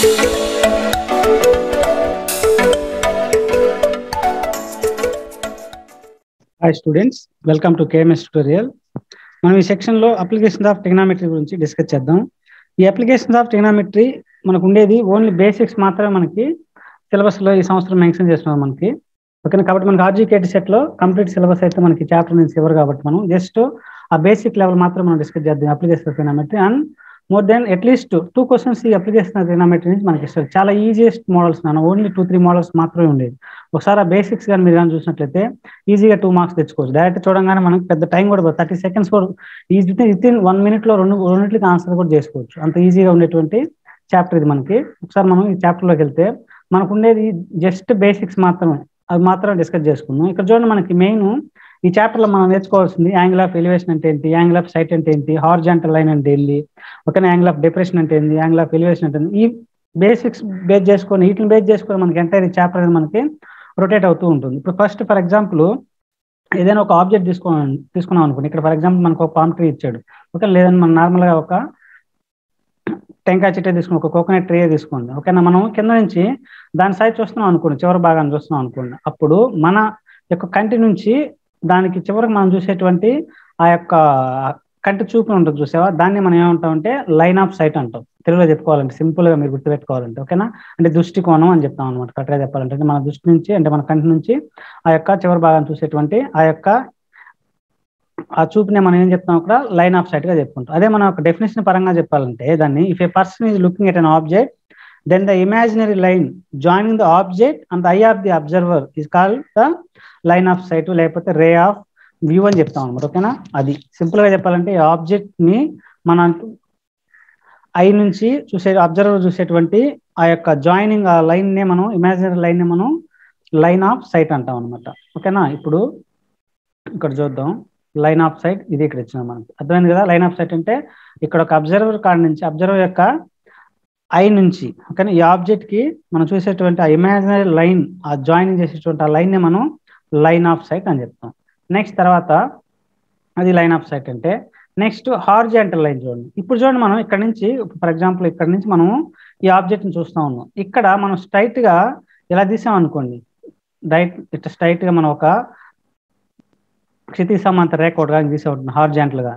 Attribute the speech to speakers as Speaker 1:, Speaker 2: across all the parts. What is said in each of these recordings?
Speaker 1: Hi students, welcome to KMS tutorial. మనం ఈ section లో అప్లికేషన్స్ ఆఫ్ ట్రిగ్నోమెట్రీ గురించి డిస్కస్ చేద్దాం. ఈ అప్లికేషన్స్ ఆఫ్ ట్రిగ్నోమెట్రీ మనకు ఉండేది ఓన్లీ బేసిక్స్ మాత్రమే మనకి సిలబస్ లో ఈ సంవత్సరం మెన్షన్ చేస్తున్నాం మనకి. ఓకేనా, కాబట్టి మనకి ఆర్జీకేటీ సెట్ లో కంప్లీట్ సిలబస్ అయితే మనకి చాప్టర్ నుంచి ఇవ్వరు కాబట్టి మనం జస్ట్ ఆ బేసిక్ లెవెల్ మాత్రం మనం డిస్కస్ చేద్దాం application of trigonometry. And more than at least 2 questions ఈ అప్లికేషన్ ఆఫ్ ట్రిగ్నోమెట్రీ నుంచి మనకి ఇస్తారు. చాలా ఈజియెస్ట్ మోడల్స్ నాన్న, ఓన్లీ 2-3 మోడల్స్ మాత్రమే ఉండేది. ఒకసారి ఆ బేసిక్స్ కానీ మీరు కానీ చూసినట్లయితే ఈజీగా 2 మార్క్స్ తెచ్చుకోవచ్చు. డైరెక్ట్ చూడంగానే మనకి పెద్ద టైం కూడా 30 seconds కూడా ఈజీ విత్ ఇన్ 1 minute లో రెండింటికి ఆన్సర్ కూడా చేసుకోవచ్చు. అంత ఈజీగా ఉండేటువంటి చాప్టర్ ఇది మనకి. ఒకసారి మనం ఈ చాప్టర్లోకి వెళ్తే మనకు ఉండేది జస్ట్ బేసిక్స్ మాత్రమే, అది మాత్రం డిస్కస్ చేసుకుందాం. ఇక్కడ చూడండి, మనకి మెయిన్ ఈ చాప్టర్ లో మనం నేర్చుకోవాల్సింది యాంగిల్ ఆఫ్ ఎలివేషన్ అంటే ఏంటి, యాంగిల్ ఆఫ్ సైట్ అంటే ఏంటి, హారిజాంటల్ లైన్ అంటే ఏంటి, ఓకేనా, యాంగిల్ ఆఫ్ డిప్రెషన్ అంటే ఏంటి, యాంగిల్ ఆఫ్ ఎలివేషన్ అంటే ఈ బేసిక్స్ బేస్ చేసుకొని వీటిని బేస్ చేసుకొని మనకి ఎంటైర్ చాప్టర్ అనేది మనకి రొటేట్ అవుతూ ఉంటుంది. ఇప్పుడు ఫస్ట్ ఫర్ ఎగ్జాంపుల్ ఏదైనా ఒక ఆబ్జెక్ట్ తీసుకున్నాం అనుకోండి. ఇక్కడ ఫర్ ఎగ్జాంపుల్ మనకు ఒక పామ్ ట్రీ ఇచ్చాడు, ఓకే, లేదని మనం నార్మల్గా ఒక టెంకాయ చెట్టే తీసుకుని ఒక కోకోనట్ ట్రీ తీసుకోండి. ఓకేనా, మనం కింద నుంచి దాని సైజ్ చూస్తున్నాం అనుకోండి, చివరి భాగాన్ని చూస్తున్నాం అనుకోండి. అప్పుడు మన యొక్క కంటి నుంచి దానికి చివరికి మనం చూసేటువంటి ఆ యొక్క కంటి చూపు ఉంటుంది చూసావా, దాన్ని మనం ఏమంటామంటే లైన్ ఆఫ్ సైట్ అంటాం. తెలుగులో చెప్పుకోవాలంటే సింపుల్ గా మీరు గుర్తుపెట్టుకోవాలంటే, ఓకేనా, అంటే దృష్టికోణం అని చెప్తాం అనమాట. కరెక్ట్గా చెప్పాలంటే మన దృష్టి నుంచి అంటే మన కంటి నుంచి ఆ యొక్క చివరి భాగాన్ని చూసేటువంటి ఆ చూపునే మనం ఏం చెప్తాం అక్కడ లైన్ ఆఫ్ సైట్ గా చెప్పుకుంటాం. అదే మనం ఒక డెఫినేషన్ పరంగా చెప్పాలంటే దాన్ని if a person is looking at an object then the imaginary line joining the object and the eye of the observer is called the line of sight, లేకపోతే ray of view అని చెప్తాం అనమాట. ఓకేనా, అది simple గా చెప్పాలంటే ఈ object ని మన ఐ నుంచి అబ్జర్వర్ చూసేటువంటి ఆ యొక్క జాయినింగ్ ఆ లైన్ నే మనం ఇమాజినరీ లైన్ ని మనం లైన్ ఆఫ్ సైట్ అంటాం అనమాట. ఓకేనా, ఇప్పుడు ఇక్కడ చూద్దాం లైన్ ఆఫ్ సైట్ ఇది ఇక్కడ ఇచ్చిన మనకి అర్థమైంది కదా. లైన్ ఆఫ్ సైట్ అంటే ఇక్కడ ఒక అబ్జర్వర్ కాడ నుంచి అబ్జర్వర్ యొక్క ఐ నుంచి, ఓకేనా, ఈ ఆబ్జెక్ట్ కి మనం చూసేటువంటి ఆ ఇమాజినరీ లైన్ ఆ జాయినింగ్ చేసేటువంటి ఆ లైన్ ని మనం లైన్ ఆఫ్ సైట్ అని చెప్తాం. నెక్స్ట్ తర్వాత అది లైన్ ఆఫ్ సైట్ అంటే నెక్స్ట్ హారిజాంటల్ లైన్ చూడండి. ఇప్పుడు చూడండి, మనం ఇక్కడ నుంచి ఫర్ ఎగ్జాంపుల్ ఇక్కడ నుంచి మనం ఈ ఆబ్జెక్ట్ ని చూస్తా ఉన్నాం. ఇక్కడ మనం స్ట్రైట్ గా ఇలా తీసాం అనుకోండి, ఇట్లా స్ట్రైట్ గా మనం ఒక క్షితిజ సమాంతర రేఖ ఒకటి గీసే ఉంటుంది హారిజాంటల్ గా.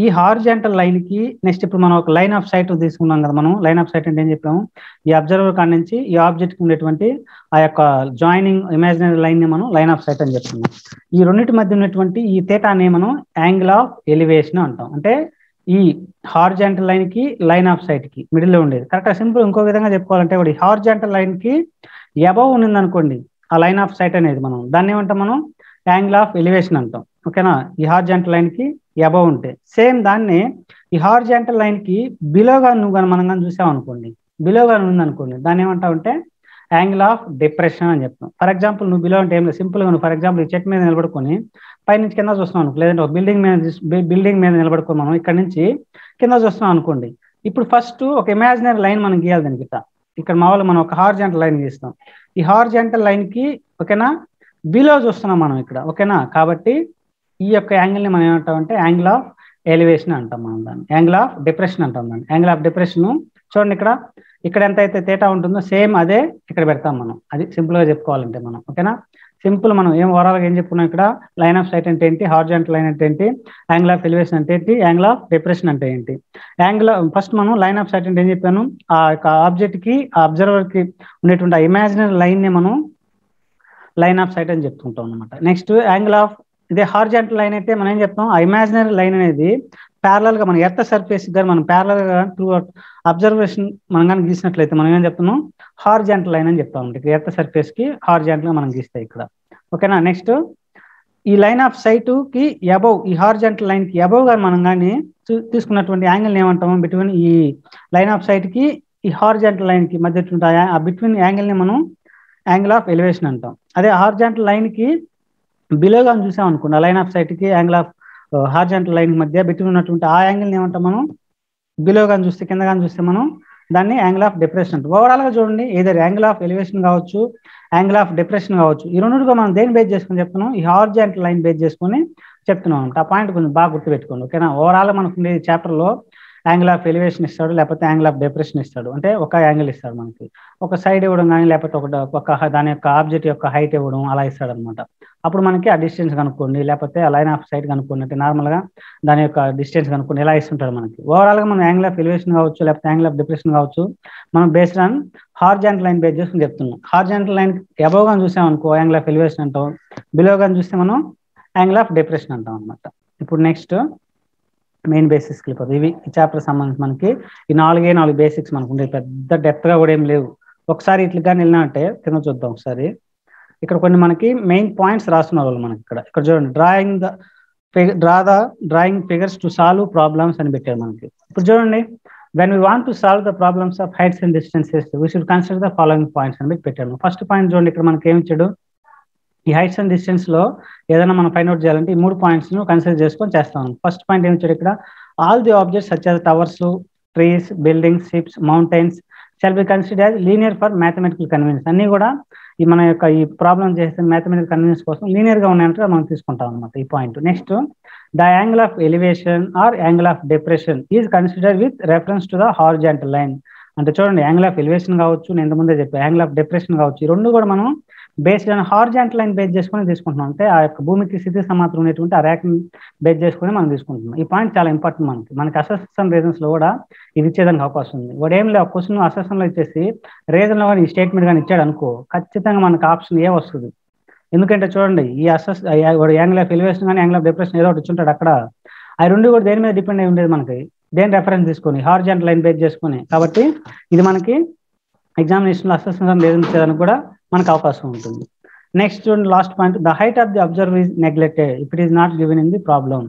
Speaker 1: ఈ హారిజాంటల్ లైన్ కి నెక్స్ట్ ఇప్పుడు మనం ఒక లైన్ ఆఫ్ సైట్ తీసుకున్నాం కదా. మనం లైన్ ఆఫ్ సైట్ అంటే ఏం చెప్పాము, ఈ అబ్జర్వర్ కాడ నుంచి ఈ ఆబ్జెక్ట్ కి ఉండేటువంటి ఆ యొక్క జాయినింగ్ ఇమాజినరీ లైన్ ని మనం లైన్ ఆఫ్ సైట్ అని చెప్తున్నాం. ఈ రెండింటి మధ్య ఉన్నటువంటి ఈ థీటాని మనం యాంగిల్ ఆఫ్ ఎలివేషన్ అంటాం. అంటే ఈ హారిజాంటల్ లైన్ కి లైన్ ఆఫ్ సైట్ కి మిడిల్ లో ఉండేది. కరెక్ట్ సింపుల్ ఇంకో విధంగా చెప్పుకోవాలంటే ఈ హారిజాంటల్ లైన్ కి అబవ్ ఉన్నది అనుకోండి ఆ లైన్ ఆఫ్ సైట్ అనేది, మనం దాన్ని ఏమంటాం, మనం యాంగిల్ ఆఫ్ ఎలివేషన్ అంటాం. ఓకేనా, ఈ హారిజాంటల్ లైన్ కి అబవ్ ఉంటే సేమ్ దాన్ని ఈ హారిజాంటల్ లైన్ కి బిలోగా నువ్వు కానీ మనం కానీ చూసాం అనుకోండి, బిలోగా ఉంది అనుకోండి, దాన్ని ఏమంటావు అంటే యాంగిల్ ఆఫ్ డిప్రెషన్ అని చెప్తాం. ఫర్ ఎగ్జాంపుల్ నువ్వు బిలో అంటే ఏం లేదు, సింపుల్ గా నువ్వు ఫర్ ఎగ్జాంపుల్ ఈ చెట్టు మీద నిలబడుకొని పైనుంచి కింద చూస్తున్నాం అనుకో, లేదంటే ఒక బిల్డింగ్ మీద నిలబడుకొని మనం ఇక్కడ నుంచి కింద చూస్తున్నాం అనుకోండి. ఇప్పుడు ఫస్ట్ ఒక ఇమాజినరీ లైన్ మనం గీయాలి దానికి. ఇక్కడ మామూలుగా మనం ఒక హారిజాంటల్ లైన్ గీస్తాం. ఈ హారిజాంటల్ లైన్ కి ఓకేనా బిలో చూస్తున్నాం మనం ఇక్కడ. ఓకేనా, కాబట్టి ఈ యొక్క యాంగిల్ ని మనం ఏమంటాం అంటే యాంగిల్ ఆఫ్ ఎలివేషన్ అంటాం. మనం దాన్ని యాంగిల్ ఆఫ్ డిప్రెషన్ అంటాం. దాన్ని యాంగిల్ ఆఫ్ డిప్రెషన్ చూడండి, ఇక్కడ ఎంత అయితే థీటా ఉంటుందో సేమ్ అదే ఇక్కడ పెడతాం మనం. అది సింపుల్ గా చెప్పుకోవాలంటే మనం. ఓకేనా, సింపుల్ మనం ఓవరాల్ గా ఏం చెప్పుకున్నాం, ఇక్కడ లైన్ ఆఫ్ సైట్ అంటే ఏంటి, హారిజాంటల్ లైన్ అంటే ఏంటి, యాంగిల్ ఆఫ్ ఎలివేషన్ అంటే ఏంటి, యాంగిల్ ఆఫ్ డిప్రెషన్ అంటే ఏంటి. ఫస్ట్ మనం లైన్ ఆఫ్ సైట్ అంటే ఏం చెప్పాను, ఆ యొక్క ఆబ్జెక్ట్ కి ఆ అబ్జర్వర్ కి ఉండేటువంటి ఇమాజినరీ లైన్ ని మనం లైన్ ఆఫ్ సైట్ అని చెప్పుకుంటాం అనమాట. నెక్స్ట్ యాంగిల్ ఆఫ్ ఇదే హారిజాంటల్ లైన్ అయితే మనం ఏం చెప్తాం, ఆ ఇమాజినరీ లైన్ అనేది ప్యారలల్ గా మన ఎర్త్ సర్ఫేస్ కానీ మనం ప్యారలల్ గా త్రూ అబ్జర్వేషన్ మనం కానీ గీసినట్లయితే మనం ఏం చెప్తున్నాం, హారిజాంటల్ లైన్ అని చెప్తాం. ఇక్కడ ఎర్త్ సర్ఫేస్ కి హారిజాంటల్ గా మనం గీస్తాయి ఇక్కడ. ఓకేనా, నెక్స్ట్ ఈ లైన్ ఆఫ్ సైట్ కి అబౌవ్, ఈ హారిజాంటల్ లైన్ కి అబౌవ్ గా మనం కానీ తీసుకున్నటువంటి యాంగిల్ ఏమంటాము, బిట్వీన్ ఈ లైన్ ఆఫ్ సైట్ కి ఈ హారిజాంటల్ లైన్ కి మధ్య ఆ బిట్వీన్ యాంగిల్ ని మనం యాంగిల్ ఆఫ్ ఎలివేషన్ అంటాం. అదే హారిజాంటల్ లైన్ కి బిలోగా చూసాం అనుకోండి, లైన్ ఆఫ్ సైట్ కి యాంగిల్ ఆఫ్ హారిజాంటల్ లైన్ మధ్య బిట్వీన్ ఉన్నటువంటి ఆ యాంగిల్ ని ఏమంటాం మనం, బిలోగా చూస్తే కిందగా చూస్తే మనం దాన్ని యాంగిల్ ఆఫ్ డిప్రెషన్ అంటాం. ఓవరాల్ గా చూడండి, ఏదైనా యాంగిల్ ఆఫ్ ఎలివేషన్ కావచ్చు, యాంగిల్ ఆఫ్ డిప్రెషన్ కావచ్చు, ఈ రెండుగా మనం దేని బేస్ చేసుకుని చెప్తున్నాం, ఈ హారిజాంటల్ లైన్ బేస్ చేసుకుని చెప్తున్నాం అనమాట. ఆ పాయింట్ కొంచెం బాగా గుర్తుపెట్టుకోండి. ఓకేనా, ఓవరాల్ మనకు ఉండే chapter low angle of elevation ఇస్తాడు, లేకపోతే యాంగిల్ ఆఫ్ డిప్రెషన్ ఇస్తాడు. అంటే ఒక యాంగిల్ ఇస్తాడు మనకి, ఒక సైడ్ ఇవ్వడం కానీ, లేకపోతే దాని యొక్క ఆబ్జెక్ట్ యొక్క హైట్ ఇవ్వడం అలా ఇస్తాడు అనమాట. అప్పుడు మనకి ఆ డిస్టెన్స్ కనుక్కోండి, లేకపోతే ఆ లైన్ ఆఫ్ సైట్ కనుక్కోండి, అంటే నార్మల్గా దాని యొక్క డిస్టెన్స్ కనుక్కోండి ఇలా ఇస్తుంటాడు మనకి. ఓవరాల్గా మనం యాంగిల్ ఆఫ్ ఎలివేషన్ కావచ్చు, లేకపోతే యాంగిల్ ఆఫ్ డిప్రెషన్ కావచ్చు, మనం based on horizontal line base చేసుకుని చెప్తున్నాం. హార్జాంటల్ లైన్ అబోవ్ గాని చూసాం అనుకో యాంగిల్ ఆఫ్ ఎలివేషన్ అంటాం, బిలో గాని చూస్తే మనం యాంగిల్ ఆఫ్ డిప్రెషన్ అంటాం అనమాట. ఇప్పుడు నెక్స్ట్ మెయిన్ బేసిక్స్ వెళ్ళిపోతుంది. ఇవి ఈ చాప్టర్ సంబంధించి మనకి ఈ 4 బేసిక్స్ మనకు ఉండే, పెద్ద డెప్త్ గా కూడా ఏం లేవు. ఒకసారి ఇట్లా కానీ వెళ్ళినట్టే కింద చూద్దాం ఒకసారి. ఇక్కడ కొన్ని మనకి మెయిన్ పాయింట్స్ రాస్తున్నారు వాళ్ళు మనకి. ఇక్కడ చూడండి, drawing figures to solve problems అని పెట్టారు మనకి. ఇప్పుడు చూడండి, when we want to solve the problems of heights and distances we should consider the following points అని పెట్టాను. ఫస్ట్ పాయింట్ చూడండి, ఇక్కడ మనకి ఏమి ఇచ్చాడు, ఈ హైట్స్ అండ్ డిస్టెన్స్ లో ఏదైనా మనం ఫైండ్ అవుట్ చేయాలంటే ఈ 3 పాయింట్స్ ను కన్సిడర్ చేసుకొని చేస్తాం. ఫస్ట్ పాయింట్ ఏమి ఇచ్చాడు ఇక్కడ, all the objects such as towers, trees, buildings, ships, mountains shall be consider as linear for mathematical convenience. అన్ని కూడా ఈ మన యొక్క ఈ ప్రాబ్లం చేస్తే మ్యాథమెటికల్ కన్వీనియన్స్ కోసం లీనియర్ గా ఉన్నాయంటే మనం తీసుకుంటాం అనమాట ఈ point. Next, the angle of elevation or angle of depression is considered with reference to the horizontal line. అంటే చూడండి, యాంగిల్ ఆఫ్ ఎలివేషన్ కావచ్చు, నేను ఇంత ముందే చెప్పాను యాంగిల్ ఆఫ్ డిప్రెషన్ కావచ్చు, ఈ రెండు కూడా మనం based on horizontal line base చేసుకుని తీసుకుంటున్నాం. అంటే ఆ యొక్క భూమికి స్థితి సమాంతరం ఉన్నటువంటి ఆ రేఖ బేస్ చేసుకుని మనం తీసుకుంటున్నాం. ఈ పాయింట్ చాలా ఇంపార్టెంట్ మనకి అసెషన్ రీజన్స్ లో కూడా ఇది ఇచ్చేదానికి అవకాశం ఉంది. వాడు ఏం లేదు, క్వశ్చన్ అసెషన్ లో ఇచ్చేసి రీజన్ లో కానీ ఈ స్టేట్మెంట్ కానీ ఇచ్చాడు అనుకో, ఖచ్చితంగా మనకు ఆప్షన్ ఏ వస్తుంది. ఎందుకంటే చూడండి, ఈ యాంగిల్ ఆఫ్ ఎలివేషన్ కానీ యాంగిల్ ఆఫ్ డిప్రెషన్ ఏదో ఒకటి ఇచ్చుంటాడు అక్కడ. ఆ రెండు కూడా దేని మీద డిపెండ్ అయి ఉండేది మనకి, దేని రెఫరెన్స్ తీసుకొని హారిజాంటల్ లైన్ బేస్ చేసుకుని. కాబట్టి ఇది మనకి ఎగ్జామినేషన్ లో అసెషన్ రీజన్ ఇచ్చేదానికి కూడా మనకు అవకాశం ఉంటుంది. Next last point, the height of the observer is neglected if it is not given in the problem.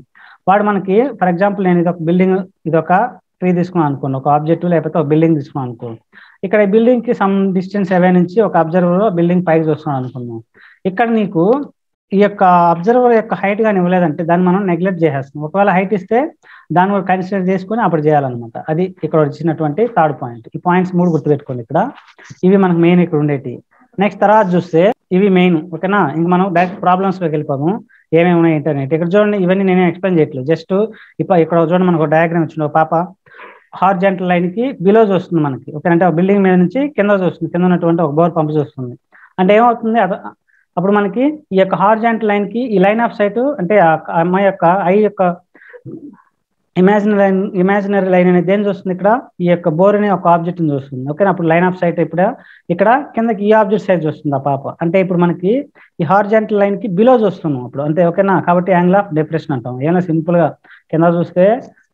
Speaker 1: వాడు మనకి ఫర్ ఎగ్జాంపుల్ నేను ఇది ఒక బిల్డింగ్, ఇది ఒక ట్రీ తీసుకున్నాను అనుకోండి, ఒక ఆబ్జెక్ట్ లేకపోతే ఒక బిల్డింగ్ తీసుకున్నాను అనుకో. ఇక్కడ ఈ బిల్డింగ్ కి సమ్ డిస్టెన్స్ అవే నుంచి ఒక అబ్జర్వర్ బిల్డింగ్ పైకి చూస్తున్నాను అనుకున్నాం. ఇక్కడ నీకు ఈ యొక్క అబ్జర్వర్ యొక్క హైట్ కానీ ఇవ్వలేదంటే దాన్ని మనం నెగ్లెక్ట్ చేసేస్తాం. ఒకవేళ హైట్ ఇస్తే దాన్ని కూడా కన్సిడర్ చేసుకుని అప్పుడు చేయాలన్నమాట. అది ఇక్కడ వచ్చినటువంటి థర్డ్ పాయింట్. ఈ పాయింట్స్ 3 గుర్తుపెట్టుకోండి ఇక్కడ, ఇవి మనకు మెయిన్ ఇక్కడ ఉండేటి. నెక్స్ట్ తర్వాత చూస్తే ఇవి మెయిన్, ఓకేనా. ఇంక మనం డైరెక్ట్ ప్రాబ్లమ్స్ లోకి వెళ్ళిపోదాం. ఏమేమి ఉన్నాయి ఇంటర్నెట్ ఇక్కడ చూడండి, ఇవన్నీ నేనే ఎక్స్ప్లెయిన్ చేయట్లేదు, జస్ట్ ఇక్కడ చూడండి మనకు డయాగ్రామ్ ఇచ్చింది. పాప హారిజాంటల్ లైన్ కి బిలో చూస్తుంది మనకి, ఓకే. అంటే బిల్డింగ్ మీద నుంచి కింద చూస్తుంది, కింద ఉన్నటువంటి ఒక బోర్ పంపు చూస్తుంది. అంటే ఏమవుతుంది, అప్పుడు మనకి ఈ యొక్క హారిజాంటల్ లైన్ కి ఈ లైన్ ఆఫ్ సైట్ అంటే ఆ అమ్మాయి యొక్క ఐ యొక్క ఇమాజినరీ లైన్ అనేది ఏం చూస్తుంది, ఇక్కడ ఈ యొక్క బోర్ అనే ఒక ఆబ్జెక్ట్ ని చూస్తుంది, ఓకేనా. అప్పుడు లైన్ ఆఫ్ సైట్ ఇప్పుడు ఇక్కడ కిందకి ఈ ఆబ్జెక్ట్ సైజ్ చూస్తుంది ఆ పాప. అంటే ఇప్పుడు మనకి ఈ హారిజాంటల్ లైన్ కి బిలో చూస్తున్నాం అప్పుడు, అంతే, ఓకేనా. కాబట్టి యాంగిల్ ఆఫ్ డిప్రెషన్ అంటాం. ఏమైనా సింపుల్ గా కింద చూస్తే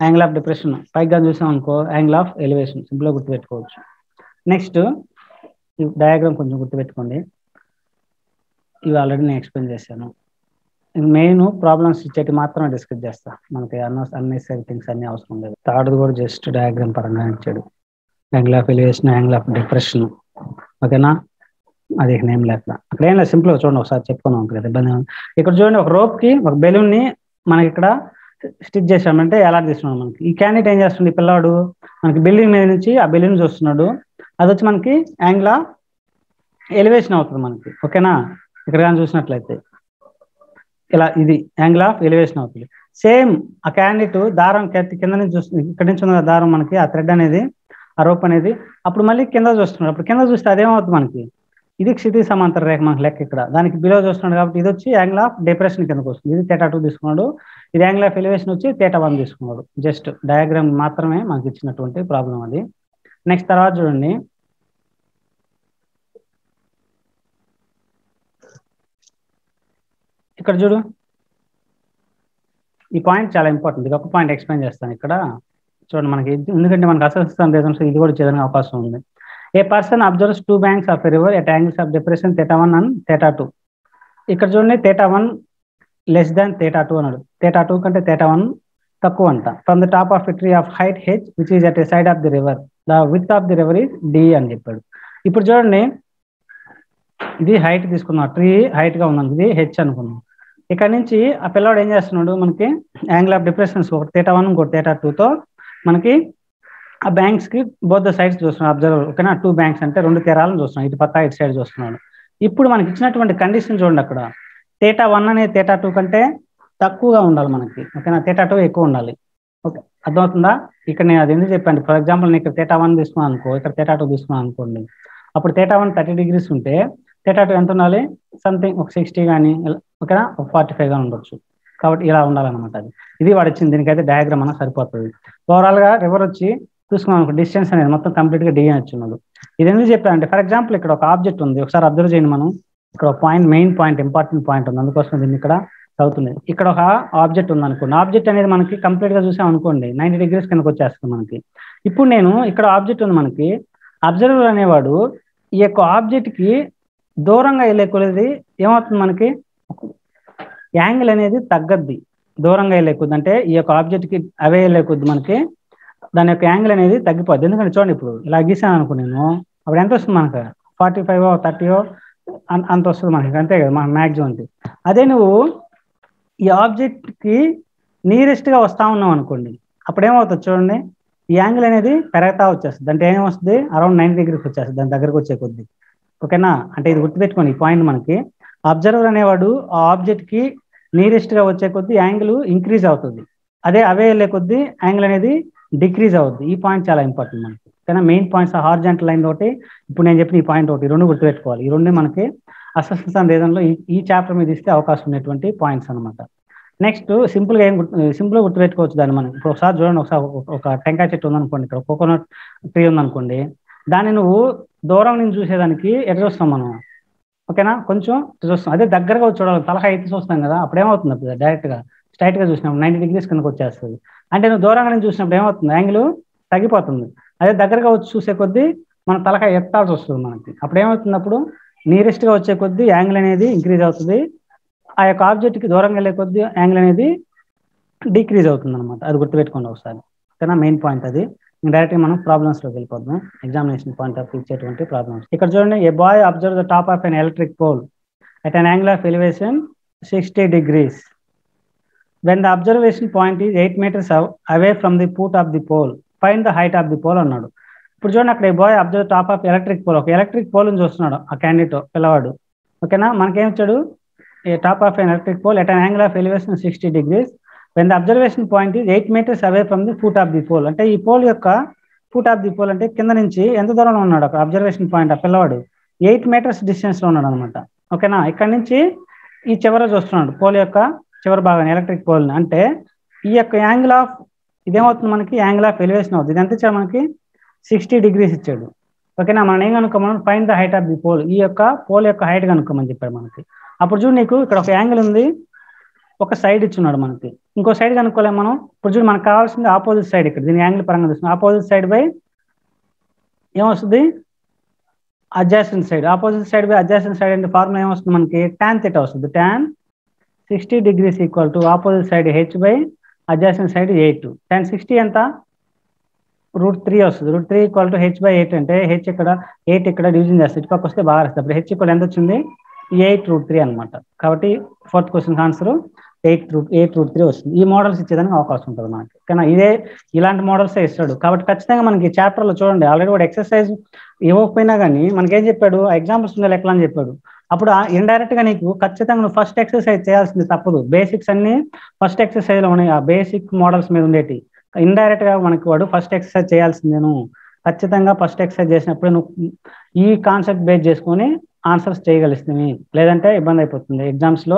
Speaker 1: యాంగిల్ ఆఫ్ డిప్రెషన్, పైగా చూసాం అనుకో యాంగిల్ ఆఫ్ ఎలివేషన్, సింపుల్ గా గుర్తుపెట్టుకోవచ్చు. నెక్స్ట్ ఈ డయాగ్రామ్ కొంచెం గుర్తుపెట్టుకోండి, ఇవి ఆల్రెడీ నేను ఎక్స్ప్లెయిన్ చేశాను. మెయిన్ ప్రాబ్లమ్స్ ఇచ్చేటి మాత్రం డిస్కస్ చేస్తా, మనకి అన్నెసరీ థింగ్స్ అన్ని అవసరం లేదు. థర్డ్ కూడా జస్ట్ డయాగ్రామ్ పరంగా ఇచ్చాడు, angle of elevation, angle of depression, ఓకేనా. అది నేమ్ లేక అక్కడ ఏం లేదు, సింపుల్ గా చూడండి, ఒకసారి చెప్పుకున్నాం కదా ఇబ్బంది. ఇక్కడ చూడండి, ఒక రోప్ కి ఒక బెలూన్ ని మనకి ఇక్కడ స్టిచ్ చేసామంటే ఎలా తీసుకున్నాం. మనకి ఈ క్యాండిడేట్ ఏం చేస్తుంది, పిల్లవాడు మనకి బిల్డింగ్ మీద నుంచి ఆ బెలూన్ చూస్తున్నాడు, అది వచ్చి మనకి యాంగిల్ ఆఫ్ ఎలివేషన్ అవుతుంది మనకి, ఓకేనా. ఇక్కడ కానీ చూసినట్లయితే ఇలా ఇది యాంగిల్ ఆఫ్ ఎలివేషన్ అవుతుంది. సేమ్ ఆ క్యాండిడేట్ దారం కింద నుంచి చూస్తుంది, ఇక్కడ నుంచి ఉన్న దారం మనకి ఆ థ్రెడ్ అనేది, ఆ రోప్ అనేది, అప్పుడు మళ్ళీ కింద చూస్తున్నాడు. అప్పుడు కింద చూస్తే అదేమవుతుంది మనకి, ఇది క్షితిజ సమాంతర రేఖ మనకి లెక్క, ఇక్కడ దానికి బిలో చూస్తున్నాడు కాబట్టి ఇది వచ్చి యాంగిల్ ఆఫ్ డిప్రెషన్ కిందకు వస్తుంది. ఇది θ2 తీసుకున్నాడు, ఇది యాంగిల్ ఆఫ్ ఎలివేషన్ వచ్చి θ1 తీసుకున్నాడు. జస్ట్ డయాగ్రామ్ మాత్రమే మనకి ఇచ్చినటువంటి ప్రాబ్లం అది. నెక్స్ట్ తర్వాత చూడండి, ఇక్కడ చూడు, ఈ పాయింట్ చాలా ఇంపార్టెంట్. ఇది ఒక పాయింట్ ఎక్స్ప్లెయిన్ చేస్తాను ఇక్కడ చూడండి. మనకి ఎందుకంటే మనకి అసెషన్ రీజన్స్ ఇది కూడా చేయడానికి అవకాశం ఉంది. A person observes 2 banks of a river at angles of depression θ1 and θ2. ఇక్కడ చూడండి, θ1 లెస్ దాన్ θ2 అన్నాడు. θ2 కంటే θ1 తక్కువ అంట. From the top of a tree of height h which is at a side of the river the width of the river is d అని చెప్పాడు. ఇప్పుడు చూడండి, ఇది హైట్ తీసుకున్నాం, ట్రీ హైట్ గా ఉన్నాం, ఇది h అనుకున్నాం. ఇక్కడ నుంచి ఆ పిల్లవాడు ఏం చేస్తున్నాడు, మనకి యాంగిల్ ఆఫ్ డిప్రెషన్స్ ఒకటి θ1 ఇంకోటి θ2తో మనకి ఆ బ్యాంక్స్ కి బోత్ ద సైడ్స్ చూస్తున్నాడు అబ్జర్వర్, ఓకేనా. 2 banks అంటే 2 తీరాలను చూస్తున్నాడు, ఇటు పక్క ఇటు సైడ్ చూస్తున్నాడు. ఇప్పుడు మనకి ఇచ్చినటువంటి కండిషన్ చూడండి, అక్కడ θ1 అనేది θ2 కంటే తక్కువగా ఉండాలి మనకి, ఓకేనా. θ2 ఎక్కువ ఉండాలి, ఓకే. అర్థమవుతుందా? ఇక్కడ నేను అది ఎందుకు చెప్పాను, ఫర్ ఎగ్జాంపుల్ నేను ఇక్కడ θ1 తీసుకున్నాను అనుకో, ఇక్కడ θ2 తీసుకున్నాను అనుకోండి. అప్పుడు θ1 30 degrees ఉంటే θ2 ఎంత ఉండాలి, సంథింగ్ ఒక 60 కానీ ఓకేనా, ఒక 45 కానీ ఉండొచ్చు. కాబట్టి ఇలా ఉండాలన్నమాట. అది ఇది వాడు ఇచ్చింది, దీనికైతే డయాగ్రామ్ అన్న సరిపోతుంది. ఓవరాల్గా రివర్ వచ్చి చూసుకున్నాం అనుకో, డిస్టెన్స్ అనేది మొత్తం కంప్లీట్గా డిఎన్ వచ్చిన్నది. ఇది ఎందుకు చెప్పానంటే, ఫర్ ఎగ్జాంపుల్ ఇక్కడ ఒక ఆబ్జెక్ట్ ఉంది, ఒకసారి అబ్జర్వ్ చేయండి. మనం ఇక్కడ ఒక point, main point, important point ఉంది, అందుకోసం దీన్ని ఇక్కడ చదువుతుంది. ఇక్కడ ఒక ఆబ్జెక్ట్ ఉంది అనుకోండి, ఆబ్జెక్ట్ అనేది మనకి కంప్లీట్ గా చూసాం అనుకోండి 90 degrees కిందకి వచ్చేస్తుంది మనకి. ఇప్పుడు నేను ఇక్కడ ఆబ్జెక్ట్ ఉంది మనకి, అబ్జర్వర్ అనేవాడు ఈ యొక్క ఆబ్జెక్ట్ కి దూరంగా వెళ్ళే కొద్ది ఏమవుతుంది, మనకి యాంగిల్ అనేది తగ్గద్ది. దూరంగా వెళ్ళే కొద్ది అంటే ఈ యొక్క ఆబ్జెక్ట్ కి అవే వెళ్ళే కొద్ది మనకి దాని యొక్క యాంగిల్ అనేది తగ్గిపోద్ది. ఎందుకంటే చూడండి, ఇప్పుడు ఇలా గీసాను అనుకో నేను, అప్పుడు ఎంత వస్తుంది మనకు, 45 30 అంత వస్తుంది మనకి, అంతే కదా మన మ్యాక్సిమం అంతే. అదే నువ్వు ఈ ఆబ్జెక్ట్ కి నియరెస్ట్ గా వస్తా ఉన్నాం అనుకోండి, అప్పుడు ఏమవుతుంది చూడండి, ఈ యాంగిల్ అనేది పెరుగుతా వచ్చేస్తుంది. అంటే ఏమొస్తుంది, అరౌండ్ 90 degrees వచ్చేస్తుంది దాని దగ్గరకు వచ్చే కొద్ది. ఓకేనా, అంటే ఇది గుర్తుపెట్టుకోండి ఈ పాయింట్. మనకి అబ్జర్వర్ అనేవాడు ఆ ఆబ్జెక్ట్ కి నియరెస్ట్ గా వచ్చే కొద్ది యాంగిల్ ఇంక్రీజ్ అవుతుంది, అదే అవే వెళ్ళే కొద్ది యాంగిల్ అనేది డిక్రీజ్ అవుతుంది. ఈ పాయింట్ చాలా ఇంపార్టెంట్ మనకి. కానీ మెయిన్ పాయింట్స్ హార్జెంటల్ లైన్ ఒకటి, ఇప్పుడు నేను చెప్పిన ఈ పాయింట్ ఒకటి, ఈ రెండు గుర్తుపెట్టుకోవాలి. ఈ రెండు మనకి అసెస్మెంట్స్ అండ్ రీజన్లో ఈ చాప్టర్ మీద ఇస్తే అవకాశం ఉన్నటువంటి పాయింట్స్ అనమాట. నెక్స్ట్ సింపుల్గా సింపుల్గా గుర్తుపెట్టుకోవచ్చు దాన్ని మనం. ఇప్పుడు ఒకసారి చూడండి, ఒకసారి ఒక టెంకాయ చెట్టు ఉందనుకోండి, ఇక్కడ కోకోనట్ ట్రీ ఉందనుకోండి, దాన్ని నువ్వు దూరం నుంచి చూసేదానికి ఎట్లా చూస్తాం మనం, ఓకేనా, కొంచెం చూస్తాం. అదే దగ్గరగా చూడాలి, తలహా ఎత్తి చూస్తాం కదా, అప్పుడు ఏమవుతుంది, డైరెక్ట్గా స్ట్రైట్గా చూసినప్పుడు 90 degrees కిందకి వచ్చేస్తుంది. అంటే నువ్వు దూరంగా నుంచి చూసినప్పుడు ఏమవుతుంది, యాంగిల్ తగ్గిపోతుంది. అదే దగ్గరగా వచ్చి చూసే కొద్దీ మన తలహా ఎత్తాల్సి వస్తుంది మనకి. అప్పుడు ఏమవుతుంది, అప్పుడు నియరెస్ట్ గా వచ్చే కొద్దీ యాంగిల్ అనేది ఇంక్రీజ్ అవుతుంది, ఆ యొక్క ఆబ్జెక్ట్ కి దూరంగా వెళ్ళే కొద్దీ యాంగిల్ అనేది డిక్రీజ్ అవుతుంది అనమాట. అది గుర్తుపెట్టుకోండి ఒకసారి, ఓకేనా, మెయిన్ పాయింట్ అది. డైరెక్ట్గా మనం ప్రాబ్లమ్స్ లోకి వెళ్ళిపోతున్నాం, ఎగ్జామినేషన్ పాయింట్ ఆఫ్ ఇచ్చేటువంటి ప్రాబ్లమ్స్. ఇక్కడ చూడండి, a boy observe the top of an electric pole at an angle of elevation 60 degrees. When the observation point is 8 meters away from the foot of the pole, find the height of the pole అన్నాడు. ఇప్పుడు చూడండి, అక్కడ boy observe top of electric pole, ఒక electric pole ని చూస్తున్నాడు ఆ candidate పిల్లవాడు. ఓకేనా, మనకేం ఇచ్చాడు, a top of an electric pole at an angle of elevation 60 degrees when the observation point is 8 meters away from the foot of the pole. అంటే ఈ పోల్ యొక్క ఫుట్ ఆఫ్ ది పోల్ అంటే కింద నుంచి ఎంత దూరంలో ఉన్నాడు అక్కడ అబ్జర్వేషన్ పాయింట్ ఆ పిల్లవాడు, 8 meters డిస్టెన్స్ లో ఉన్నాడు అనమాట. ఓకేనా, ఇక్కడ నుంచి ఈ చివర చూస్తున్నాడు పోల్ యొక్క చివరి భాగాన్ని, ఎలక్ట్రిక్ పోల్ ని. అంటే ఈ యొక్క యాంగిల్ ఆఫ్ ఇదేమవుతుంది మనకి, యాంగిల్ ఆఫ్ ఎలివేషన్ అవుతుంది. ఇది ఎంత ఇచ్చాడు మనకి, 60 degrees ఇచ్చాడు. ఓకేనా, మనం ఏం కనుక్కోమని, find the height of the pole, ఈ యొక్క పోల్ యొక్క హైట్ కనుక్కోమని చెప్పాడు మనకి. అప్పుడు చూడు, నీకు ఇక్కడ ఒక యాంగిల్ ఉంది, ఒక సైడ్ ఇచ్చున్నాడు మనకి, ఇంకో సైడ్ కనుక్కోలేము మనం. ఇప్పుడు చూడు, మనకు కావాల్సింది ఆపోజిట్ సైడ్. ఇక్కడ దీని యాంగిల్ పరంగా చూస్తున్నాం, ఆపోజిట్ సైడ్ బై ఏమొస్తుంది, adjacent side. Opposite side by adjacent side అంటే ఫార్ములా ఏమొస్తుంది మనకి, tan θ వస్తుంది. tan 60 degrees equal to opposite side h by adjacent side 8. tan 60 ఎంత, √3 వస్తుంది. √3 ఈక్వల్ టు h బై 8 అంటే h ఇక్కడ 8 ఇక్కడ డివిజన్ చేస్తుంది, ఇటు పక్క వస్తే బాగా వస్తుంది. అప్పుడు h ఈక్వల్ ఎంత వచ్చింది, 8√3 అనమాట. కాబట్టి 4th క్వశ్చన్ ఆన్సర్ 8√3 వస్తుంది. ఈ మోడల్స్ ఇచ్చేదానికి అవకాశం ఉంటుంది మనకి. కానీ ఇలాంటి మోడల్స్ ఇస్తాడు. కాబట్టి ఖచ్చితంగా మనకి చాప్టర్ లో చూడండి, ఆల్రెడీ వాడు ఎక్సర్సైజ్ ఇవ్వకపోయినా కానీ మనకేం చెప్పాడు, ఎగ్జాంపుల్స్ ఉండే లెక్కలు అని చెప్పాడు. అప్పుడు ఇండైరెక్ట్ గా నీకు ఖచ్చితంగా నువ్వు ఫస్ట్ ఎక్సర్సైజ్ చేయాల్సింది తప్పదు. బేసిక్స్ అన్ని ఫస్ట్ ఎక్సర్సైజ్ లో ఉన్నాయి, ఆ బేసిక్ మోడల్స్ మీద ఉండేటి. ఇండైరెక్ట్ గా మనకి వాడు ఫస్ట్ ఎక్సర్సైజ్ చేయాల్సిందేను. ఖచ్చితంగా ఫస్ట్ ఎక్సర్సైజ్ చేసినప్పుడు నువ్వు ఈ కాన్సెప్ట్ బేస్ చేసుకొని ఆన్సర్స్ చేయగలిస్తుంది, లేదంటే ఇబ్బంది అయిపోతుంది. ఎగ్జామ్స్ లో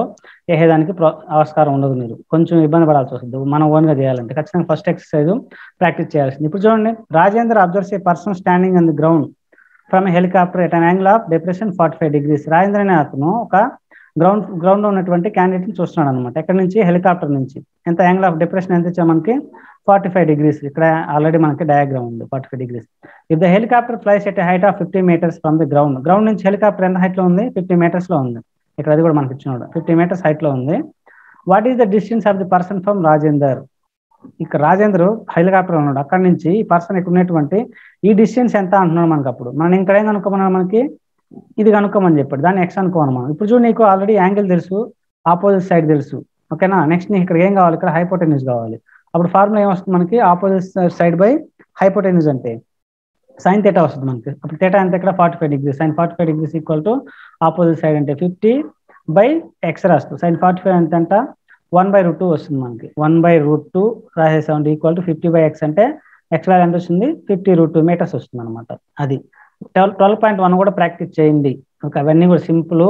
Speaker 1: వేసేదానికి ఆస్కారం ఉండదు, మీరు కొంచెం ఇబ్బంది పడాల్సి వస్తుంది మనం ఓన్ గా చేయాలంటే. ఖచ్చితంగా ఫస్ట్ ఎక్సర్సైజ్ ప్రాక్టీస్ చేయాల్సింది. ఇప్పుడు చూడండి, Rajendra observes a person standing on the ground from helicopter at an angle of depression 45 degrees. Rajendra అనే అతను ఒక గ్రౌండ్ లో ఉన్నటువంటి క్యాండిడేట్ ని చూస్తున్నాడు అనమాట. ఎక్కడి నుంచి, హెలికాప్టర్ నుంచి. ఎంత యాంగిల్ ఆఫ్ డిప్రెషన్ ఎంత ఇచ్చా మనకి, 45 degrees. ఇక్కడ ఆల్రెడీ మనకి డయాగ్రామ్ ఉంది, 45 degrees. If the helicopter flies at height of 50 meters from the ground నుంచి హెలికాప్టర్ ఎంత హైట్ లో ఉంది, 50 meters లో ఉంది. ఇక్కడ అది కూడా మనకి ఇచ్చినాడు, 50 meters హైట్ లో ఉంది. What is the distance of the person from Rajender. ఇక్కడ రాజేంద్ర హెలికాప్టర్ ఉన్నాడు, అక్కడ నుంచి ఈ పర్సన్ ఇక్కడ ఉన్నటువంటి ఈ డిస్టెన్స్ ఎంత అంటున్నాడు మనకి. అప్పుడు మనం ఇక్కడ ఏం కనుక్కోమన్నాడు, మనకి ఇది కనుక్కోమని చెప్పాడు, దాన్ని ఎక్స్ అనుకోమని మనం. ఇప్పుడు చూడు, నీకు ఆల్రెడీ యాంగిల్ తెలుసు, ఆపోజిట్ సైడ్ తెలుసు. ఓకేనా, నెక్స్ట్ నీకు ఇక్కడ ఏం కావాలి, ఇక్కడ హైపోటెన్యూస్ కావాలి. అప్పుడు ఫార్ములా ఏమొస్తుంది మనకి, ఆపోజిట్ సైడ్ బై హైపోటెన్యూస్ అంటే sin θ వస్తుంది మనకి. అప్పుడు θ ఎంత ఇక్కడ 45 degrees. sin 45 degrees equal to opposite side అంటే 50 బై ఎక్స్ రాస్తుంది. sin 45 ఎంత అంట 1/√2 వస్తుంది మనకి. 1/√2 రాసేసామండి ఈక్వల్ టు 50/x అంటే x వాల్యూ ఎంత వస్తుంది 50√2 మీటర్స్ వస్తుంది అనమాట. అది 12.1 కూడా ప్రాక్టీస్ చేయండి. ఓకే, అవన్నీ కూడా సింపుల్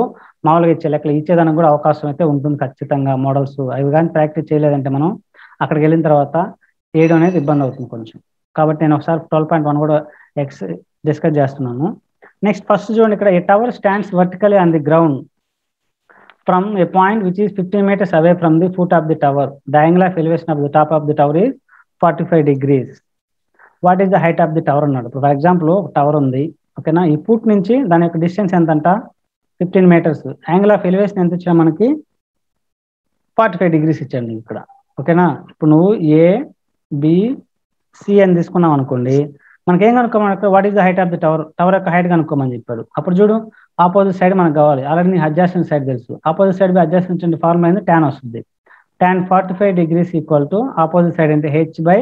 Speaker 1: మామూలుగా ఇచ్చే లెక్కలు ఇచ్చేదానికి కూడా అవకాశం అయితే ఉంటుంది ఖచ్చితంగా. మోడల్స్ అవి కానీ ప్రాక్టీస్ చేయలేదంటే మనం అక్కడికి వెళ్ళిన తర్వాత చేయడం అనేది ఇబ్బంది అవుతుంది కొంచెం. కాబట్టి నేను ఒకసారి 12.1 కూడా డిస్కస్ చేస్తున్నాను. నెక్స్ట్ ఫస్ట్ చూడండి, ఇక్కడ a tower stands vertically on the ground from a point which is 15 meters away from the foot of the tower. The angle of elevation of the top of the tower is 45 degrees. What is the height of the tower అన్నాడు. For example ఒక tower ఉంది, ఓకేనా. ఈ foot నుంచి దాని యొక్క distance ఎంత అంట 15 meters. యాంగిల్ ఆఫ్ ఎలివేషన్ ఎంత ఇచ్చా మనకి 45 degrees ఇచ్చాడు ఇక్కడ, ఓకేనా. ఇప్పుడు నువ్వు ABC అని తీసుకున్నావు అనుకోండి, మనకి ఏం కనుక్కోమని what is the height of the tower, tower యొక్క హైట్ కనుక్కోమని చెప్పాడు. అప్పుడు చూడు ఆపోజిట్ సైడ్ మనకు కావాలి, ఆల్రెడీ నీకు అడ్జస్టెంట్ సైడ్ తెలుసు. Opposite side by adjacent formula అనేది tan వస్తుంది. tan 45 degrees equal to opposite side అంటే h by